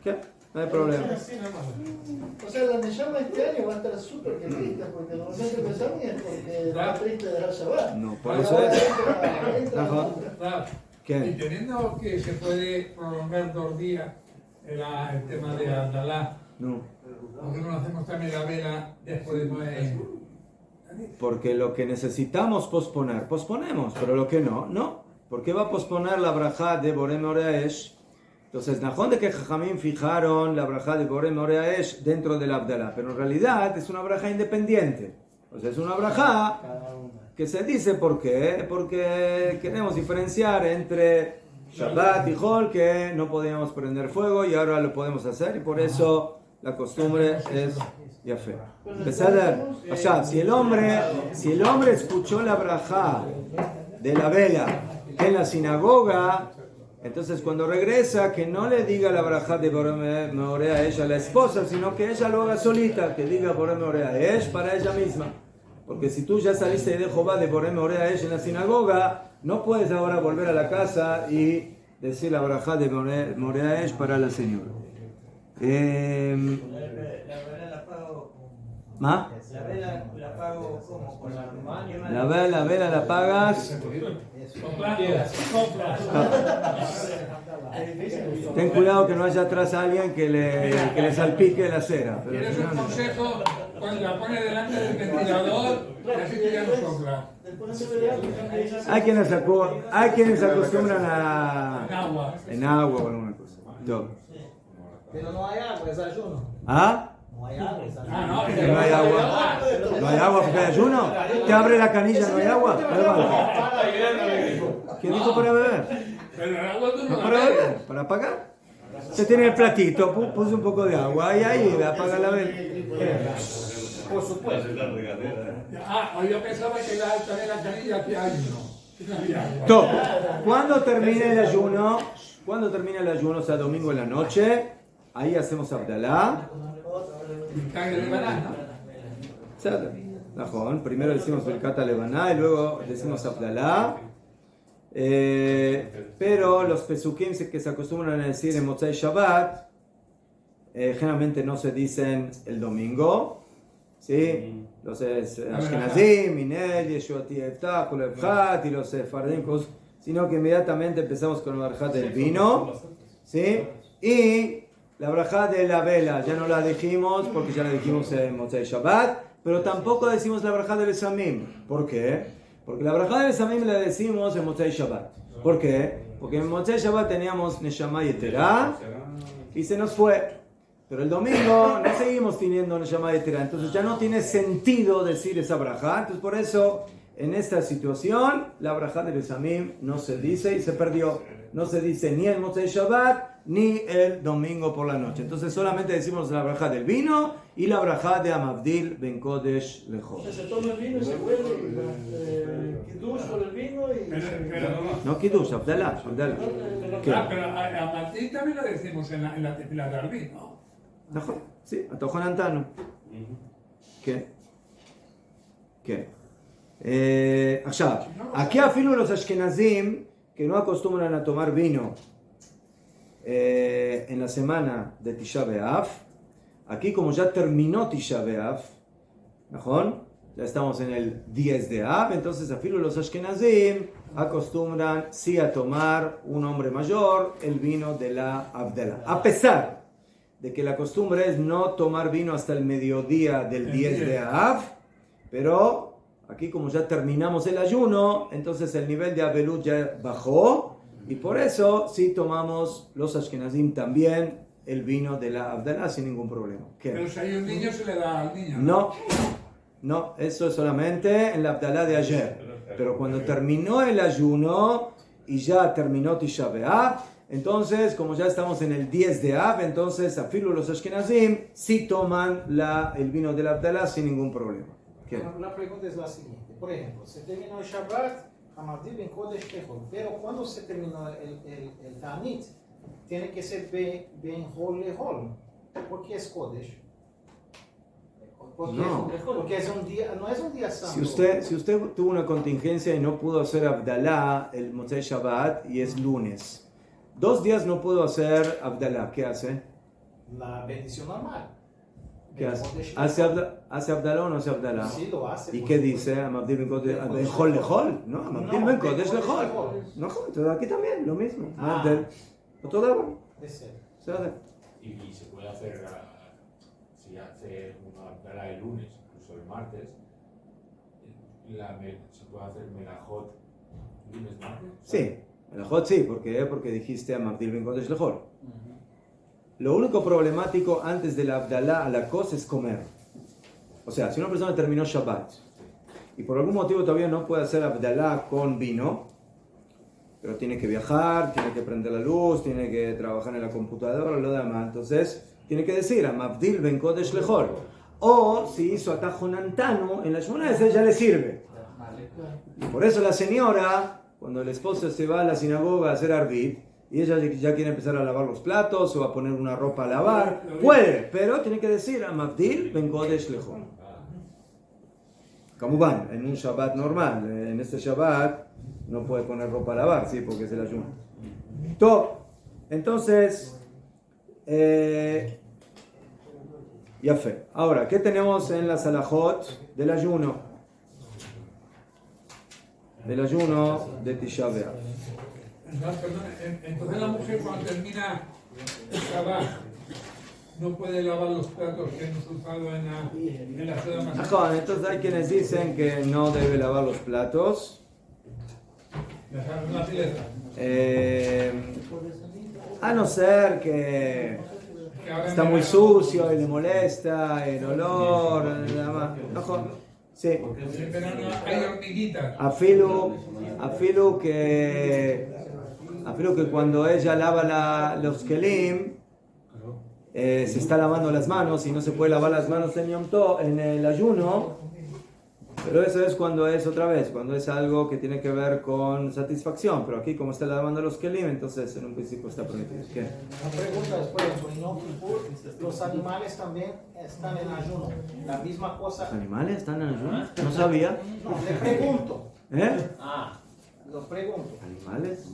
¿Qué? No hay problema. O sea, la Neshama este año va a estar súper triste porque normalmente empezamos es porque está triste de la Shabbat. No, por eso es. Y teniendo que se puede prolongar 2 días el tema de Abdalá, No. ¿por qué no hacemos también la vela después de Noé? Porque lo que necesitamos posponer, posponemos, pero lo que no, no. ¿Por qué va a posponer la braja de Boré Meorei Aesh? Entonces, Najón de que Jajamín fijaron la braja de Boré Meorei Aesh dentro del Abdalá, pero en realidad es una braja independiente. O sea, es una braja que se dice ¿por qué? Porque queremos diferenciar entre Shabbat y Hol, que no podíamos prender fuego y ahora lo podemos hacer, y por eso la costumbre es Yafé. O sea, si el hombre escuchó la braja de la vela en la sinagoga, entonces cuando regresa, que no le diga la braja de Boré Meorei Aesh a la esposa, sino que ella lo haga solita, que diga Boré Meorei Aesh para ella misma. Porque si tú ya saliste de Jehová de Boré Meorei Aesh en la sinagoga, no puedes ahora volver a la casa y decir la braja de Boré Meorei Aesh para la señora. La vela la pago con... ¿Ah? La vela la pago como con la rumania. La vela la pagas. Ten cuidado que no haya atrás alguien que le salpique la cera. Pero ¿Quieres si un no, no. consejo? Cuando la pones delante del ventilador, así te llamas compra. Hay quienes se acostumbran En agua. o alguna cosa. Yo. Pero no hay agua, es ayuno. ¿Ah? No hay agua, es ayuno. ¿Que no hay agua? ¿No hay agua porque hay ayuno? ¿Te abre la canilla, no hay agua? ¿Quién dijo para beber? Pero el agua tú ¿No no la para bebes. beber? ¿Para apagar? Se tiene el platito, puse un poco de agua y ahí apaga la vela. Por supuesto. Yo pensaba que también la canilla hacía ayuno. No había agua. Top. ¿Cuándo termina el ayuno? ¿Cuándo termina el ayuno? O sea, domingo en la noche. Ahí hacemos Abdalá. Cague de banana. Najón. Primero decimos Birkat Levaná y luego decimos Abdalá. Pero los pesukim que se acostumbran a decir en Motzei Shabbat generalmente no se dicen el domingo. ¿Sí? Los Ashkenazim, Minel, Yeshuati Eftach, Kulevchat y los Sefardim, sino que inmediatamente empezamos con la braja del vino. ¿Sí? Y la braja de la vela ya no la dijimos porque ya la dijimos en Motzei Shabbat, pero tampoco decimos la braja de Besamim. ¿Por qué? Porque la brajá de Besamim la decimos en Motzei Shabbat. ¿Por qué? Porque en Motzei Shabbat teníamos Neshama Yeterá y se nos fue. Pero el domingo no seguimos teniendo Neshama Yeterá. Entonces ya no tiene sentido decir esa brajá. Entonces por eso, en esta situación, la brajá de Besamim no se dice y se perdió. No se dice ni el Motzei Shabbat ni el domingo por la noche. Entonces solamente decimos la brajá del vino y la brajá de Amavdil Ben Kodesh Lechol. Se toma el vino y se huele, kiddush por el vino y... No Kiddush, Abdalá. ¿Qué? Pero a Martín también lo decimos en la tefila de Arbi, ¿no? נכון, sí, אתה אוכל נתנו. כן. כן. עכשיו, aquí אפילו los ashkenazim que no acostumbran a tomar vino en la semana de Tisha B'Av, aquí como ya terminó Tisha B'Av, ¿נכון? Ya estamos en el 10 de Av, entonces afilo los ashkenazim acostumbran sí a tomar un hombre mayor el vino de la Abdalá. A pesar de que la costumbre es no tomar vino hasta el mediodía del 10 de Av, pero aquí como ya terminamos el ayuno, entonces el nivel de Avelut ya bajó y por eso sí tomamos los ashkenazim también el vino de la Abdalá sin ningún problema. ¿Qué? Pero si hay un niño se le da al niño. No, eso es solamente en la Abdalá de ayer. Pero cuando terminó el ayuno y ya terminó Tisha B'Av, entonces, como ya estamos en el 10 de Av, entonces, afilo los ashkenazim sí toman el vino de la Abdalá sin ningún problema. ¿Qué? La pregunta es la siguiente. Por ejemplo, se terminó el Shabbat, Hamavdil Ben Kodesh Lechol, pero cuando se terminó el Tanit, tiene que ser Ben Hol Lechol. ¿Por qué es Kodesh? Porque es un día, no es un día santo. Si usted tuvo una contingencia y no pudo hacer Abdalá el Motzei Shabbat y es lunes, 2 días no pudo hacer Abdalá, ¿qué hace? La bendición normal. ¿Qué hace? ¿Hace Abdalá o no hace Abdalá? Sí, lo hace. ¿Y qué dice? Amabdil Ben Kodesh Lechol. No, Amabdil Ben Kodesh Lechol. No, entonces aquí también, lo mismo. Otro daba. Se hace. Y se puede hacer, si hace una Abdalá el lunes, incluso el martes, se puede hacer Melajot lunes, martes. Sí, Melajot sí, ¿por qué? Porque dijiste Amabdil Ben Kodesh Lechol. Lo único problemático antes de la Abdalá a la cosa es comer. O sea, si una persona terminó Shabbat y por algún motivo todavía no puede hacer Abdalá con vino, pero tiene que viajar, tiene que prender la luz, tiene que trabajar en la computadora, lo demás, entonces tiene que decir Amabdil Ben Kodesh Lechol. O si hizo atajo nantano, en la Shemona ese ya le sirve. Y por eso la señora, cuando el esposo se va a la sinagoga a hacer arbit, y ella ya quiere empezar a lavar los platos o a poner una ropa a lavar, puede, pero tiene que decir Amabdil Ben Kodesh Lechol. Kamuban, en un Shabbat normal, en este Shabbat no puede poner ropa a lavar, sí, porque es el ayuno. Entonces, ya fe. Ahora, ¿qué tenemos en la Salahot del ayuno? Del ayuno de Tisha B'Av. Entonces la mujer cuando termina el Shabbat no puede lavar los platos que hemos usado en la ciudad más. Entonces hay quienes dicen que no debe lavar los platos. Dejar una pileta. A no ser que está muy sucio y le molesta el olor. Sí. Pero no hay hormiguitas. Afilo que cuando ella lava los kelim, se está lavando las manos y no se puede lavar las manos en Yom Tov, en el ayuno, pero eso es cuando es otra vez, cuando es algo que tiene que ver con satisfacción, pero aquí como está lavando los kelim, entonces en un principio está permitido. ¿Qué? La pregunta es, por ejemplo, en Yom Kippur, los animales también están en ayuno. La misma cosa. ¿Los animales están en ayuno? No sabía. No, le pregunto. Lo pregunto. ¿Animales?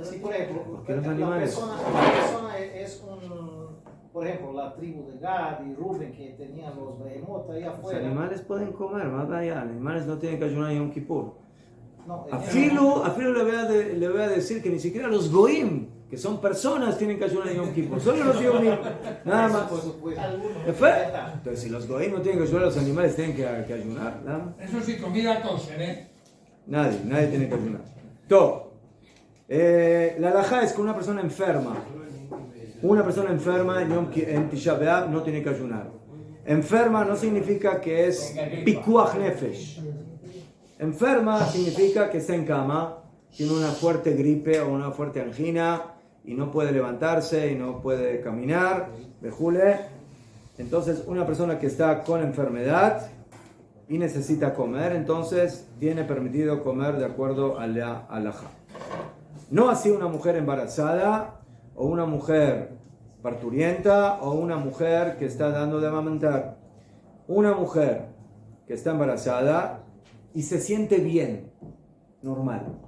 Sí, por ejemplo, ¿Por qué los animales? la persona es por ejemplo, la tribu de Gad y Rubén que tenían los behemoth ahí afuera. Los animales pueden comer, más allá. Los animales no tienen que ayunar en Yom Kippur. No, Afilo le voy a decir que ni siquiera los goim, que son personas, tienen que ayunar en Yom Kippur. Solo los goim, nada más. Entonces, si los goim no tienen que ayunar, los animales tienen que ayunar. ¿No? Eso sí, comida kosher, ¿eh? Nadie tiene que ayunar. Todo. La halajá es que una persona enferma en Tisha B'Av no tiene que ayunar. Enferma no significa que es pikuach nefesh. Enferma significa que está en cama, tiene una fuerte gripe o una fuerte angina y no puede levantarse y no puede caminar, vejule. Entonces, una persona que está con enfermedad y necesita comer, entonces tiene permitido comer de acuerdo a la halajá. No así una mujer embarazada o una mujer parturienta o una mujer que está dando de amamantar. Una mujer que está embarazada y se siente bien, normal.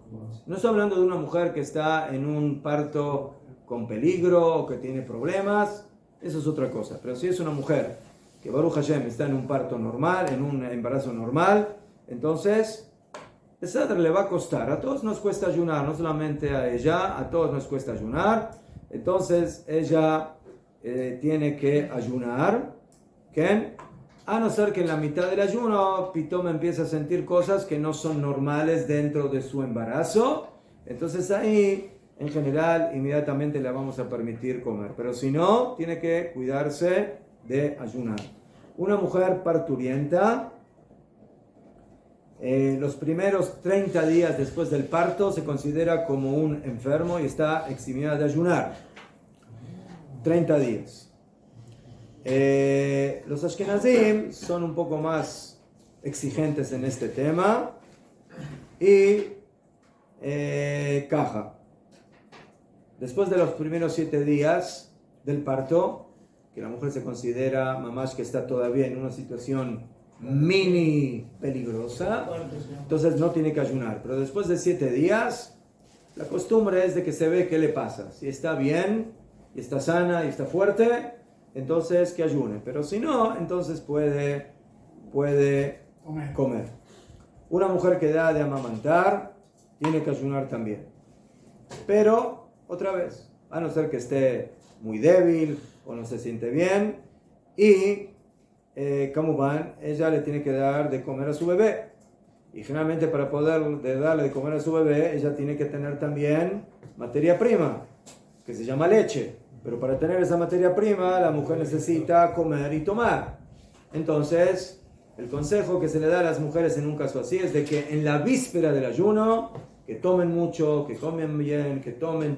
No estoy hablando de una mujer que está en un parto con peligro o que tiene problemas, eso es otra cosa. Pero si es una mujer que Baruch Hashem está en un parto normal, en un embarazo normal, entonces el Sadr le va a costar. A todos nos cuesta ayunar, no solamente a ella, a todos nos cuesta ayunar. Entonces ella tiene que ayunar, ¿qué? A no ser que en la mitad del ayuno Pitom empieza a sentir cosas que no son normales dentro de su embarazo. Entonces ahí, en general, inmediatamente le vamos a permitir comer. Pero si no, tiene que cuidarse de ayunar. Una mujer parturienta, los primeros 30 días después del parto se considera como un enfermo y está eximida de ayunar. 30 días. Los Ashkenazim son un poco más exigentes en este tema y caja. Después de los primeros 7 días del parto, que la mujer se considera mamás que está todavía en una situación mini peligrosa, entonces no tiene que ayunar. Pero después de 7 días, la costumbre es de que se ve qué le pasa. Si está bien, y está sana, y está fuerte, entonces que ayune. Pero si no, entonces puede comer. Una mujer que da de amamantar, tiene que ayunar también. Pero, otra vez, a no ser que esté muy débil o no se siente bien, y como van, ella le tiene que dar de comer a su bebé. Y generalmente para poder darle de comer a su bebé, ella tiene que tener también materia prima, que se llama leche. Pero para tener esa materia prima, la mujer necesita comer y tomar. Entonces, el consejo que se le da a las mujeres en un caso así es de que en la víspera del ayuno, que tomen mucho, que comen bien, que tomen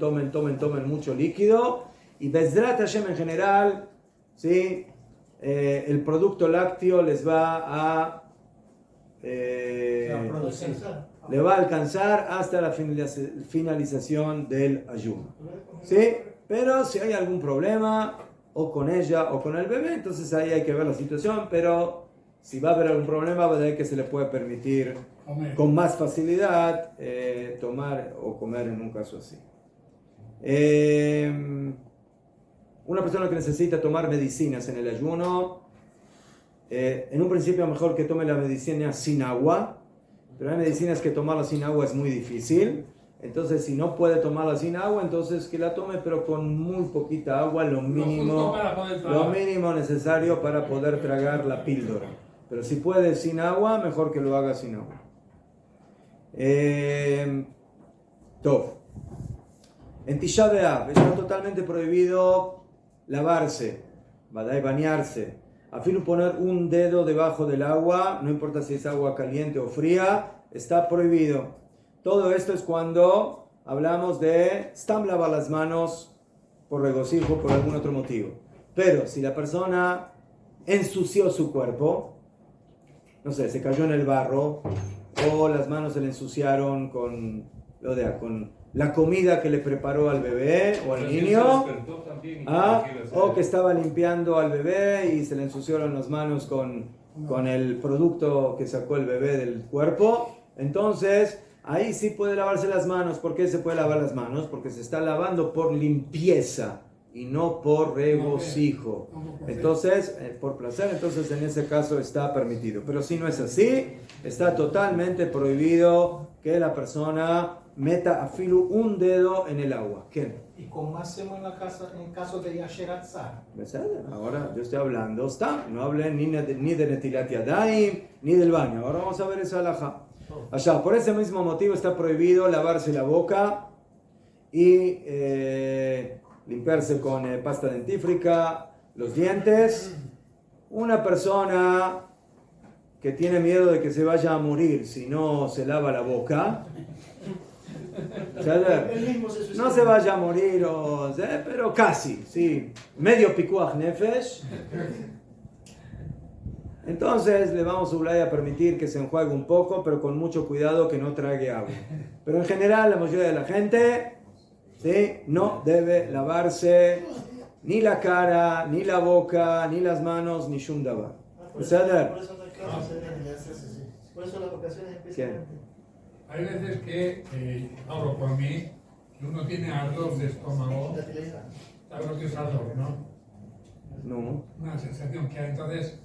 mucho líquido. Y Bezrat Hashem en general, ¿sí? El producto lácteo les va le va a alcanzar hasta la finalización del ayuno, ¿sí? Pero si hay algún problema o con ella o con el bebé, entonces ahí hay que ver la situación. Pero si va a haber algún problema, va a ver que se le puede permitir con más facilidad tomar o comer en un caso así. Una persona que necesita tomar medicinas en el ayuno, en un principio mejor que tome la medicina sin agua, pero hay medicinas que tomarla sin agua es muy difícil. Entonces, si no puede tomarla sin agua, entonces que la tome, pero con muy poquita agua, lo mínimo necesario para poder tragar la píldora. Pero si puede sin agua, mejor que lo haga sin agua. Tov. En Tisha B'Av está totalmente prohibido lavarse, bañarse. A fin poner un dedo debajo del agua, no importa si es agua caliente o fría, está prohibido. Todo esto es cuando hablamos de stam lavar las manos por regocijo, por algún otro motivo. Pero si la persona ensució su cuerpo, no sé, se cayó en el barro, o las manos se le ensuciaron con la comida que le preparó al bebé o al niño, o que estaba limpiando al bebé y se le ensuciaron las manos con el producto que sacó el bebé del cuerpo, entonces ahí sí puede lavarse las manos. ¿Por qué se puede lavar las manos? Porque se está lavando por limpieza y no por regocijo. Entonces, por placer, entonces en ese caso está permitido. Pero si no es así, está totalmente prohibido que la persona meta a filo un dedo en el agua. ¿Qué? ¿Y cómo hacemos en caso de Yasher Tzar? Ahora yo estoy hablando, no hablé ni de Netilat Yadayim, ni del baño. Ahora vamos a ver esa halajá. Allá, por ese mismo motivo está prohibido lavarse la boca y limpiarse con pasta dentífrica los dientes. Una persona que tiene miedo de que se vaya a morir si no se lava la boca, no se vaya a morir, pero casi, sí, medio pikuach nefesh. Entonces le vamos a permitir que se enjuague un poco, pero con mucho cuidado que no trague agua. Pero en general la mayoría de la gente, ¿sí?, no debe lavarse ni la cara, ni la boca, ni las manos, ni shum davar. Por eso no hay clases, por eso las vacaciones especialmente. Hay veces que, hablo por mí, que uno tiene ardor de estómago. ¿Sabes lo que es ardor, no? No. Una sensación que hay. Entonces,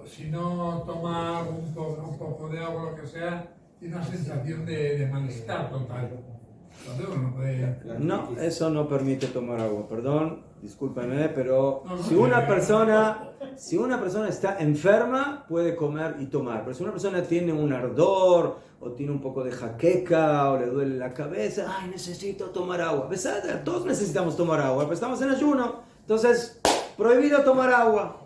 si no toma un poco de agua o lo que sea, tiene una sensación de malestar total. Entonces uno puede... No, eso no permite tomar agua, perdón, discúlpenme, pero si una persona está enferma, puede comer y tomar. Pero si una persona tiene un ardor, o tiene un poco de jaqueca, o le duele la cabeza, ay, necesito tomar agua. Todos necesitamos tomar agua, pero estamos en ayuno. Entonces, prohibido tomar agua.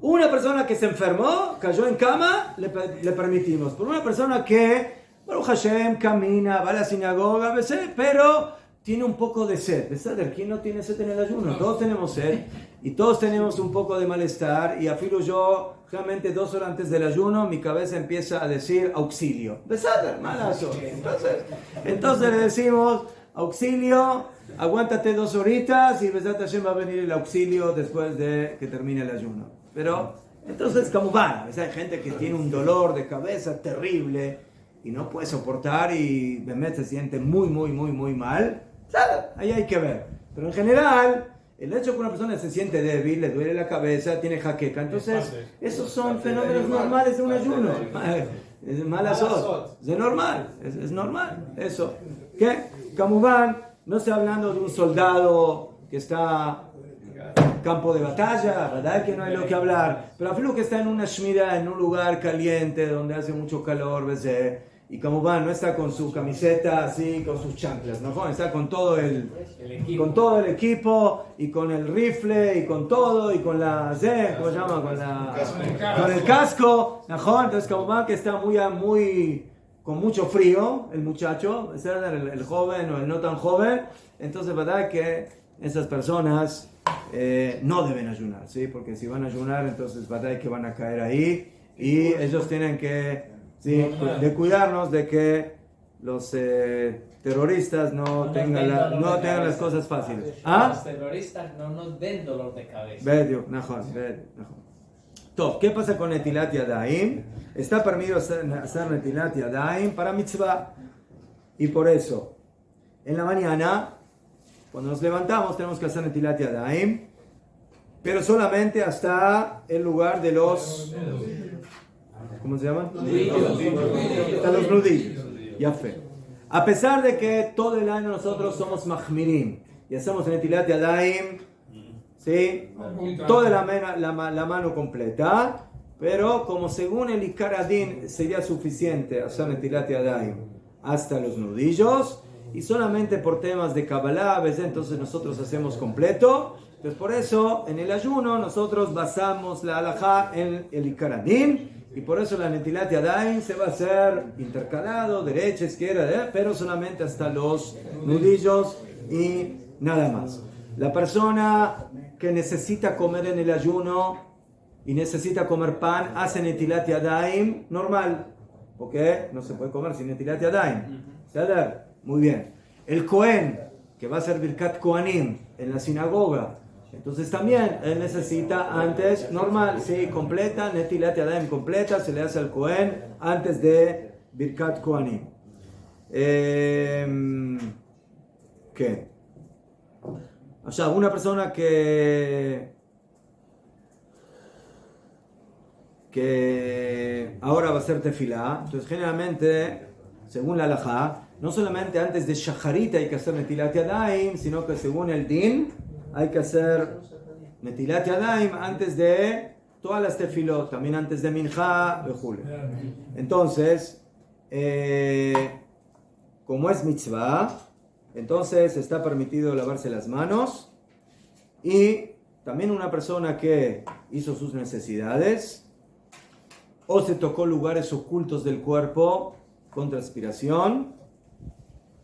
Una persona que se enfermó, cayó en cama, le permitimos. Pero una persona que, Baruch Hashem, camina, va a la sinagoga, a veces, pero tiene un poco de sed. ¿Quién no tiene sed en el ayuno? Todos tenemos sed y todos tenemos un poco de malestar. Y afilo yo, realmente 2 horas antes del ayuno, mi cabeza empieza a decir auxilio. Malazo. Entonces le decimos auxilio, aguántate 2 horitas y Besat Hashem va a venir el auxilio después de que termine el ayuno. Pero, entonces, como van, hay gente que tiene un dolor de cabeza terrible y no puede soportar y Bemet se siente muy mal. Ahí hay que ver. Pero en general, el hecho de que una persona se siente débil, le duele la cabeza, tiene jaqueca, entonces esos son fenómenos normales de un ayuno. Es malasot. Es normal, es normal eso. ¿Qué? Kamuván, no estoy hablando de un soldado que está en campo de batalla, ¿verdad? Que no hay lo que hablar. Pero afilo que está en una shmira, en un lugar caliente, donde hace mucho calor, ¿ves? Y Kamuván no está con su camiseta así, con sus chanclas, ¿no? Está con todo el equipo y con el rifle y con todo y con la ¿cómo se llama? Con el casco, ¿no? Entonces Kamuván que está con mucho frío, el muchacho, el joven o el no tan joven, entonces verdad que esas personas no deben ayunar, ¿sí? Porque si van a ayunar, entonces verdad que van a caer ahí y ellos tienen que, sí, de cuidarnos de que los terroristas no tengan las cosas fáciles. ¿Ah? Los terroristas no nos den dolor de cabeza. Bedio, Najón. Top, ¿qué pasa con Netilat Yadayim? Está permitido hacer Netilat Yadayim para mitzvah. Y por eso, en la mañana, cuando nos levantamos, tenemos que hacer Netilat Yadayim, pero solamente hasta el lugar de los... ¿Cómo se llaman? Hasta los nudillos. Ya fe. A pesar de que todo el año nosotros somos mahmirim y hacemos Netilat Yadayim, ¿sí? Toda la mano completa, pero como según el Ikar Adin sería suficiente hacer Netilat Yadayim hasta los nudillos, y solamente por temas de Kabbalah, a veces entonces nosotros hacemos completo. Entonces por eso en el ayuno nosotros basamos la halajá en el Ikar Adin, y por eso la Netilat Yadayim se va a hacer intercalado, derecha, izquierda, pero solamente hasta los nudillos y nada más. La persona que necesita comer en el ayuno y necesita comer pan, hace Netilat Yadayim normal, porque no se puede comer sin Netilat Yadayim. ¿Saber? Muy bien. El Cohen, que va a hacer Birkat Kohanim en la sinagoga, entonces también él necesita antes, normal, sí, completa, Netilat Yadayim completa, se le hace al Cohen antes de Birkat Kohanim. ¿Qué? O sea, una persona que ahora va a hacer tefilá, entonces generalmente, según la halajá, no solamente antes de shacharit hay que hacer Netilat Yadayim, sino que según el din hay que hacer Netilat Yadayim antes de todas las tefilot, también antes de minjá, etc. Entonces, como es mitzvah, entonces está permitido lavarse las manos. Y también una persona que hizo sus necesidades o se tocó lugares ocultos del cuerpo con transpiración.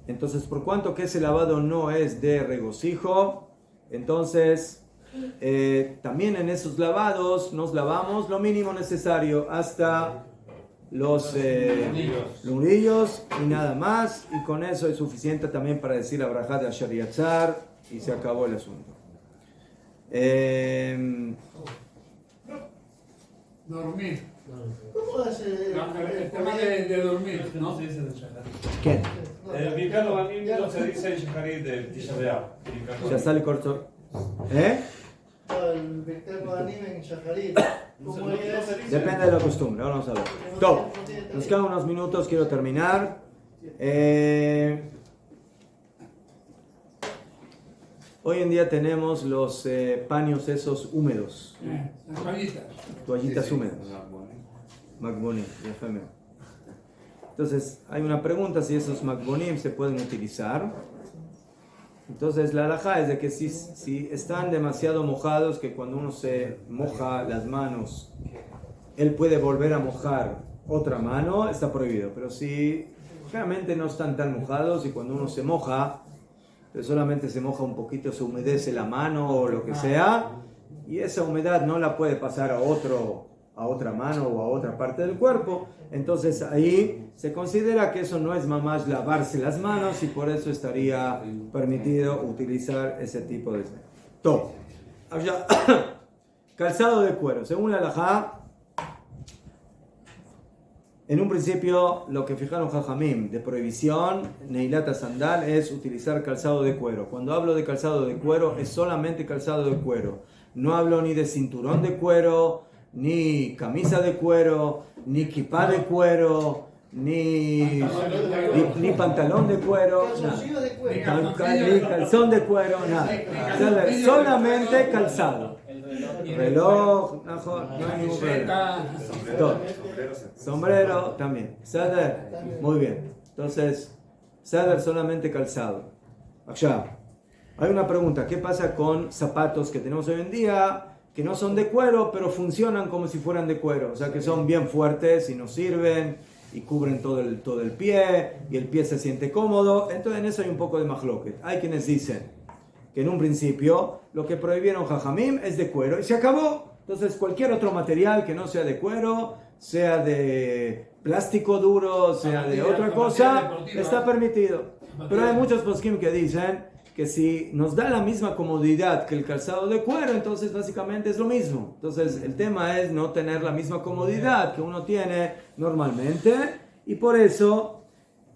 Entonces, por cuanto que ese lavado no es de regocijo, entonces también en esos lavados nos lavamos lo mínimo necesario hasta los nudillos y nada más. Y con eso es suficiente también para decir la brajá de Asher Yatzar y se acabó el asunto. Dormir. ¿Cómo hace? No, el tema de dormir, ¿no? se dice de Shacharit. ¿Qué? Birkat Kohanim no se dice en Shacharit de Tisha B'Av. Ya sale corto. El Birkat Kohanim en Shacharit. ¿Cómo es? Depende de la costumbre. Ahora vamos a ver. Top. Nos quedan unos minutos, quiero terminar. Hoy en día tenemos los paños esos húmedos, Las toallitas. toallitas húmedas. Magbonim, ya fue mejor. Entonces, hay una pregunta si esos magbonim se pueden utilizar. Entonces, la halajá es de que si están demasiado mojados, que cuando uno se moja las manos, él puede volver a mojar otra mano, está prohibido. Pero si realmente no están tan mojados y cuando uno se moja, pero solamente se moja un poquito, se humedece la mano o lo que sea, y esa humedad no la puede pasar a otra mano o a otra parte del cuerpo, entonces ahí se considera que eso no es mamash lavarse las manos y por eso estaría permitido utilizar ese tipo de todo. Calzado de cuero, según la halajá, en un principio, lo que fijaron Jajamim de prohibición, Neilata Sandal, es utilizar calzado de cuero. Cuando hablo de calzado de cuero, es solamente calzado de cuero. No hablo ni de cinturón de cuero, ni camisa de cuero, ni kipá de cuero, ni pantalón de cuero, Calzoncillo de cuero. ni calzón de cuero, nada. Solamente calzado. Reloj, no hay ningún problema. Todo. Sombrero también. Seder, muy bien. Entonces, seder solamente calzado. Allá. Hay una pregunta. ¿Qué pasa con zapatos que tenemos hoy en día que no son de cuero, pero funcionan como si fueran de cuero? O sea, que son bien fuertes y nos sirven y cubren todo el pie y el pie se siente cómodo. Entonces, en eso hay un poco de mahloket. Hay quienes dicen que en un principio lo que prohibieron Jajamim es de cuero y se acabó. Entonces cualquier otro material que no sea de cuero, sea de plástico duro, sea de otra cosa, está permitido. Pero hay muchos poskim que dicen que si nos da la misma comodidad que el calzado de cuero, entonces básicamente es lo mismo. Entonces el tema es no tener la misma comodidad que uno tiene normalmente y por eso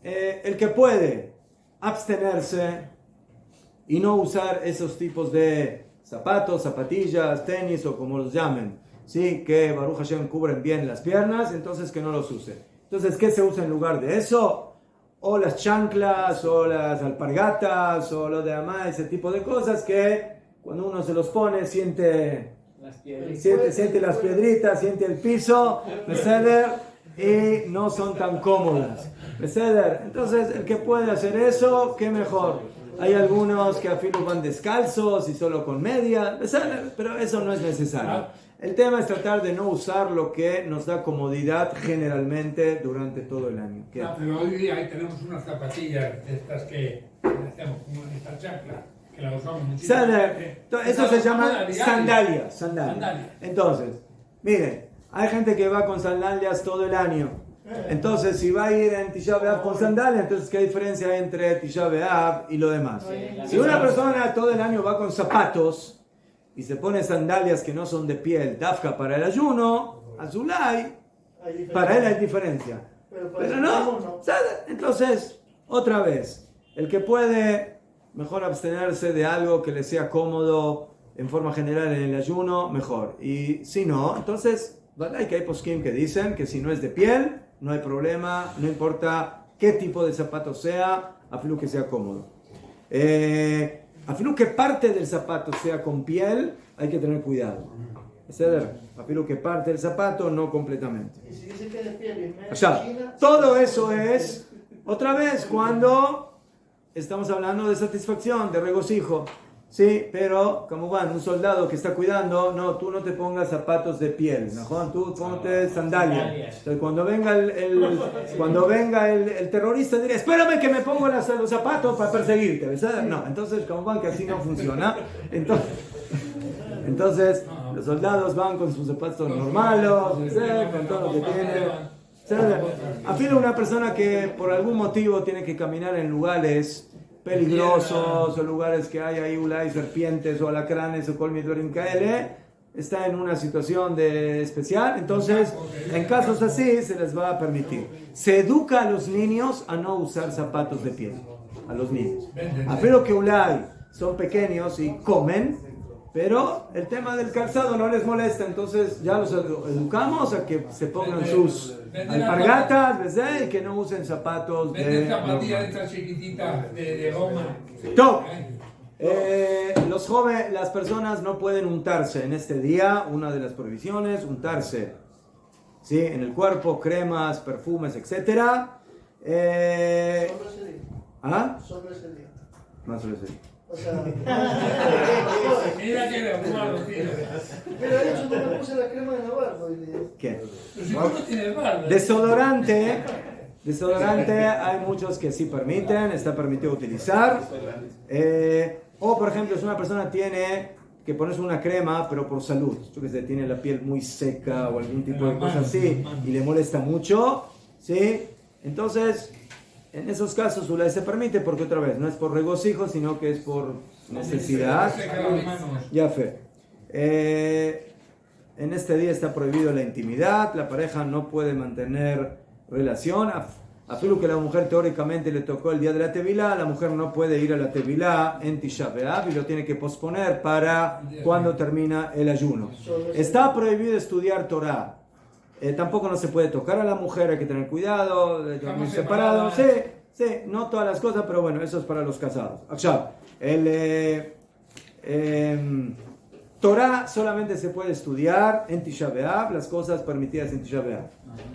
el que puede abstenerse y no usar esos tipos de zapatos, zapatillas, tenis o como los llamen, ¿sí? Que Baruch Hashem cubren bien las piernas, entonces que no los use. Entonces, ¿qué se usa en lugar de eso? O las chanclas, o las alpargatas, o lo de amá, ese tipo de cosas que cuando uno se los pone siente las piedritas, siente el piso, ¿beseder? Y no son tan cómodas, ¿beseder? Entonces, el que puede hacer eso, qué mejor. Hay algunos que afirman van descalzos y solo con media, pero eso no es necesario. El tema es tratar de no usar lo que nos da comodidad generalmente durante todo el año. Pero hoy día ahí tenemos unas zapatillas de estas que hacemos como esta chancla, que la usamos muchísimo. Eso se llama sandalias. Entonces, miren, hay gente que va con sandalias todo el año. Entonces, si va a ir en Tisha B'Av con sandalias, entonces ¿qué diferencia hay entre Tisha B'Av y lo demás? Si una persona todo el año va con zapatos y se pone sandalias que no son de piel, dafka para el ayuno, azulay, para él hay diferencia. Pero no, entonces, otra vez, el que puede, mejor abstenerse de algo que le sea cómodo en forma general en el ayuno, mejor. Y si no, entonces, ¿verdad? Que hay poskim que dicen que si no es de piel, no hay problema, no importa qué tipo de zapato sea, afilo que sea cómodo. Afilo que parte del zapato sea con piel, hay que tener cuidado. Afilo que parte del zapato, no completamente. Y si dice que es de piel y medio O sea, China, todo eso es, otra vez, cuando estamos hablando de satisfacción, de regocijo. Sí, pero como van, un soldado que está cuidando, no, tú no te pongas zapatos de piel, ¿no? Tú ponte sandalias. Entonces, cuando venga el terrorista, dirá, espérame que me pongo los zapatos para perseguirte, ¿verdad? No, entonces, como van, que así no funciona. Entonces, los soldados van con sus zapatos normales, ¿verdad? Con todo lo que tiene. Afilo una persona que por algún motivo tiene que caminar en lugares peligrosos o lugares que hay ahí serpientes o alacranes o colmidores está en una situación especial, entonces en casos así se les va a permitir. Se educa a los niños a no usar zapatos de piel, a los niños. Pero que son pequeños y comen, pero el tema del calzado no les molesta, entonces ya los educamos a que se pongan sus alpargatas, ¿verdad? Y que no usen zapatos de zapatillas de estas chiquititas de goma. Los jóvenes, las personas no pueden untarse en este día, una de las prohibiciones, untarse, ¿sí? En el cuerpo, cremas, perfumes, etc. solo ese día. ¿Ah? Solo ese día. Más solo ese día. O sea, Mira que le jugado, tío. mira, de hecho no me puse la crema de la barba hoy día. ¿Qué? Pero si tú no tienes barba. Desodorante hay muchos que sí permiten, está permitido utilizar. O por ejemplo, si una persona tiene que ponerse una crema, pero por salud, yo que sé, tiene la piel muy seca o algún tipo de cosa así y le molesta mucho, ¿sí? Entonces, en esos casos se permite porque otra vez no es por regocijo, sino que es por necesidad. Ya fe. En este día está prohibido la intimidad, la pareja no puede mantener relación. Afilo que la mujer teóricamente le tocó el día de la Tevilá, la mujer no puede ir a la Tevilá en Tisha B'Av y lo tiene que posponer para cuando termina el ayuno. Está prohibido estudiar Torah. Tampoco no se puede tocar a la mujer, hay que tener cuidado, dormir separados. Sí, no todas las cosas, pero bueno, eso es para los casados. Torah solamente se puede estudiar en Tisha B'Av, las cosas permitidas en Tisha B'Av.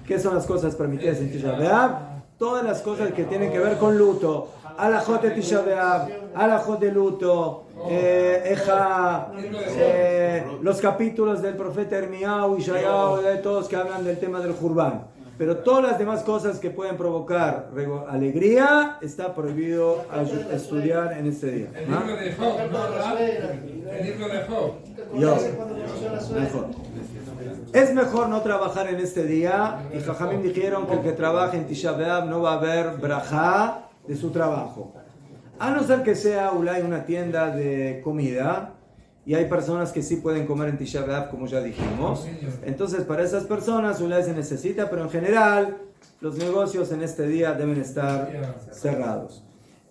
¿Qué son las cosas permitidas en Tisha B'Av? Todas las cosas que tienen que ver con luto. Alajot de Tisha B'Av, alajot de luto, los capítulos del profeta Ermiau y Shayahu, de todos que hablan del tema del Jurban. Pero todas las demás cosas que pueden provocar alegría, está prohibido estudiar en este día. El libro de Job, ¿no? El libro de Job. Mejor. Es mejor no trabajar en este día, y Jajamim dijeron que el que trabaja en Tisha B'Av no va a haber brajá de su trabajo. A no ser que sea una tienda de comida, y hay personas que sí pueden comer en Tisha B'Av, como ya dijimos. Entonces, para esas personas, se necesita, pero en general, los negocios en este día deben estar cerrados.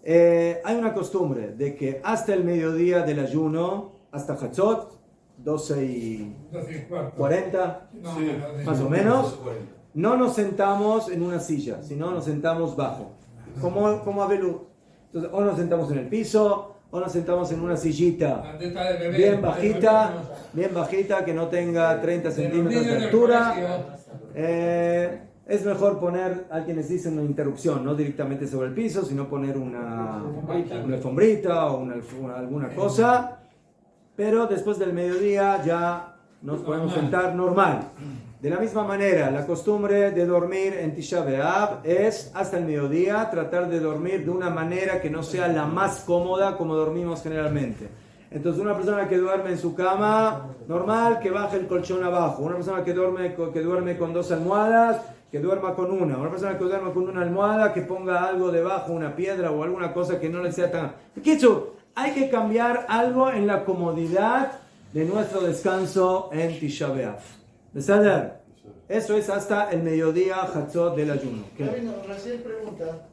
Hay una costumbre de que hasta el mediodía del ayuno, hasta Hatzot, 12:40, más o menos, no nos sentamos en una silla, sino nos sentamos bajo, como Abelú. Entonces, o nos sentamos en el piso, o nos sentamos en una sillita bien bajita, que no tenga 30 centímetros de altura. Es mejor poner, a quienes dicen, una interrupción, no directamente sobre el piso, sino poner una alfombrita o alguna cosa. Pero después del mediodía ya nos podemos sentar normal. De la misma manera, la costumbre de dormir en Tisha B'Av es hasta el mediodía tratar de dormir de una manera que no sea la más cómoda como dormimos generalmente. Entonces, una persona que duerme en su cama normal, que baje el colchón abajo. Una persona que duerme con 2 almohadas, que duerma con una. Una persona que duerma con una almohada, que ponga algo debajo, una piedra o alguna cosa que no le sea tan... Hay que cambiar algo en la comodidad de nuestro descanso en Tisha B'Av. Eso es hasta el mediodía Hatzot del ayuno. Recién pregunta.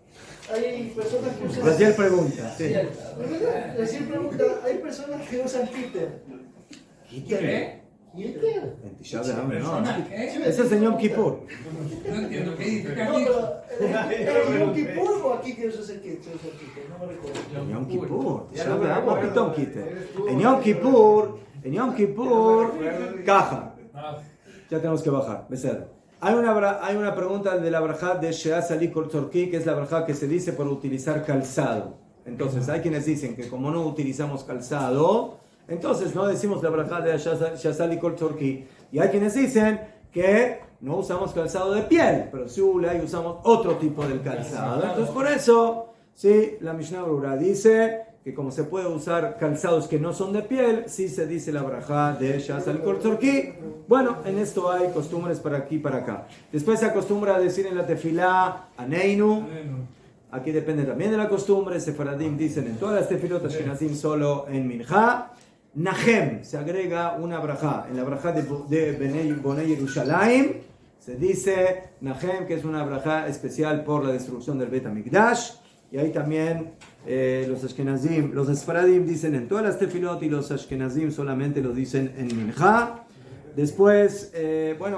Hay personas que usan... Recién pregunta, sí. Recién pregunta, hay personas que usan Twitter. ¿Qué? ¿Twitter? En Tisha B'Av, no. ¿Qué? Eso es en Yom Kippur. No entiendo qué dice. No, pero ¿en Yom Kippur o aquí que usas el Twitter? No me recuerdo. En Yom Kippur. Tisha B'Av, no pitón Twitter. En Yom Kippur En Yom Kippur, caja. Ya tenemos que bajar. Hay una pregunta de la brajá de Sheaz Ali Kol Tzorki, que es la brajá que se dice por utilizar calzado. Entonces, hay quienes dicen que como no utilizamos calzado, entonces no decimos la brajá de Sheaz Ali Kol Tzorki. Y hay quienes dicen que no usamos calzado de piel, pero sí usamos otro tipo de calzado. Entonces, por eso, sí, la Mishnah Berurah dice que como se puede usar calzados que no son de piel, sí se dice la brajá de Sheaz Ali Kol Tzorki. Bueno, en esto hay costumbres para aquí y para acá. Después se acostumbra a decir en la tefilá Aneinu. Aquí depende también de la costumbre. Sefaradim dicen en todas las tefilot, Ashkenazim solo en Minjá. Nahem, se agrega una brajá. En la brajá de Bonei Yerushalayim se dice Nahem, que es una brajá especial por la destrucción del Bet HaMikdash. Y ahí también los Ashkenazim, los Sefaradim dicen en todas las tefilot y los Ashkenazim solamente lo dicen en Minjá. Después,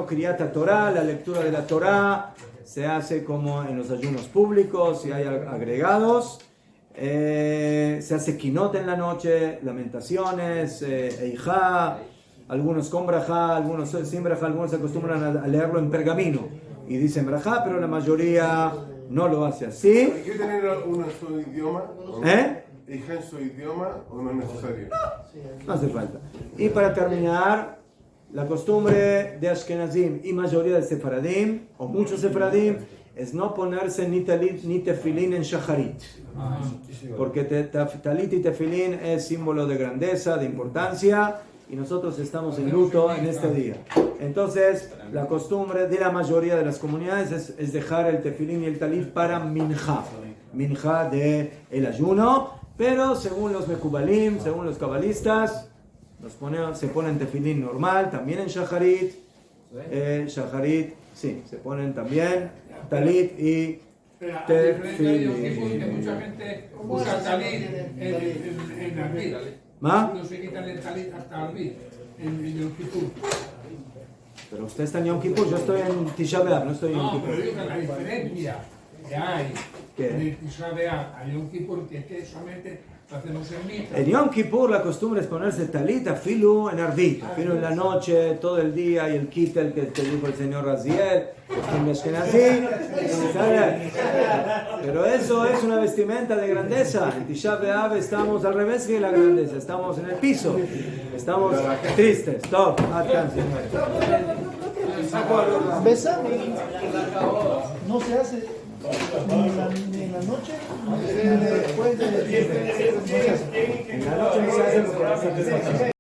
Kriyat Torah, la lectura de la Torah se hace como en los ayunos públicos y hay agregados. Se hace Kinot en la noche, lamentaciones, Eijá, algunos con brajá, algunos sin brajá, algunos se acostumbran a leerlo en pergamino y dicen brajá, pero la mayoría no lo hace así. ¿Hay que tener uno en su idioma? ¿Eijá en su idioma o no es necesario? No hace falta. Y para terminar, la costumbre de Ashkenazim y mayoría de Sefaradim, o muchos Sefaradim, es no ponerse ni talit ni tefilín en shacharit. Porque talit y tefilín es símbolo de grandeza, de importancia, y nosotros estamos en luto en este día. Entonces, la costumbre de la mayoría de las comunidades es dejar el tefilín y el talit para minjá. Minjá de el ayuno, pero según los mekubalim, según los cabalistas, se ponen tefilín normal, también en shacharit. Shacharit, sí, se ponen también talit y tefilín. Que mucha gente usa talit en Arvid. No se quitan el talit hasta Arvid, en Yom Kippur. Pero usted está en Yom Kippur, yo estoy en Tisha B'Av, no estoy en Yom Kippur. No, pero digo que la diferencia que hay ¿Qué? de Tisha B'Av a Yom Kippur, que es que solamente lo hacemos en Mitra. En Yom Kippur la costumbre es ponerse talit afilu en Arvit, afilu en la noche, todo el día, y el kittel que te dijo el señor Raziel, pero eso es una vestimenta de grandeza. En Tisha B'Av estamos al revés que la grandeza, estamos en el piso, estamos tristes. Top, Besame no se hace ni en la noche, ni después de... en la noche no se hace porque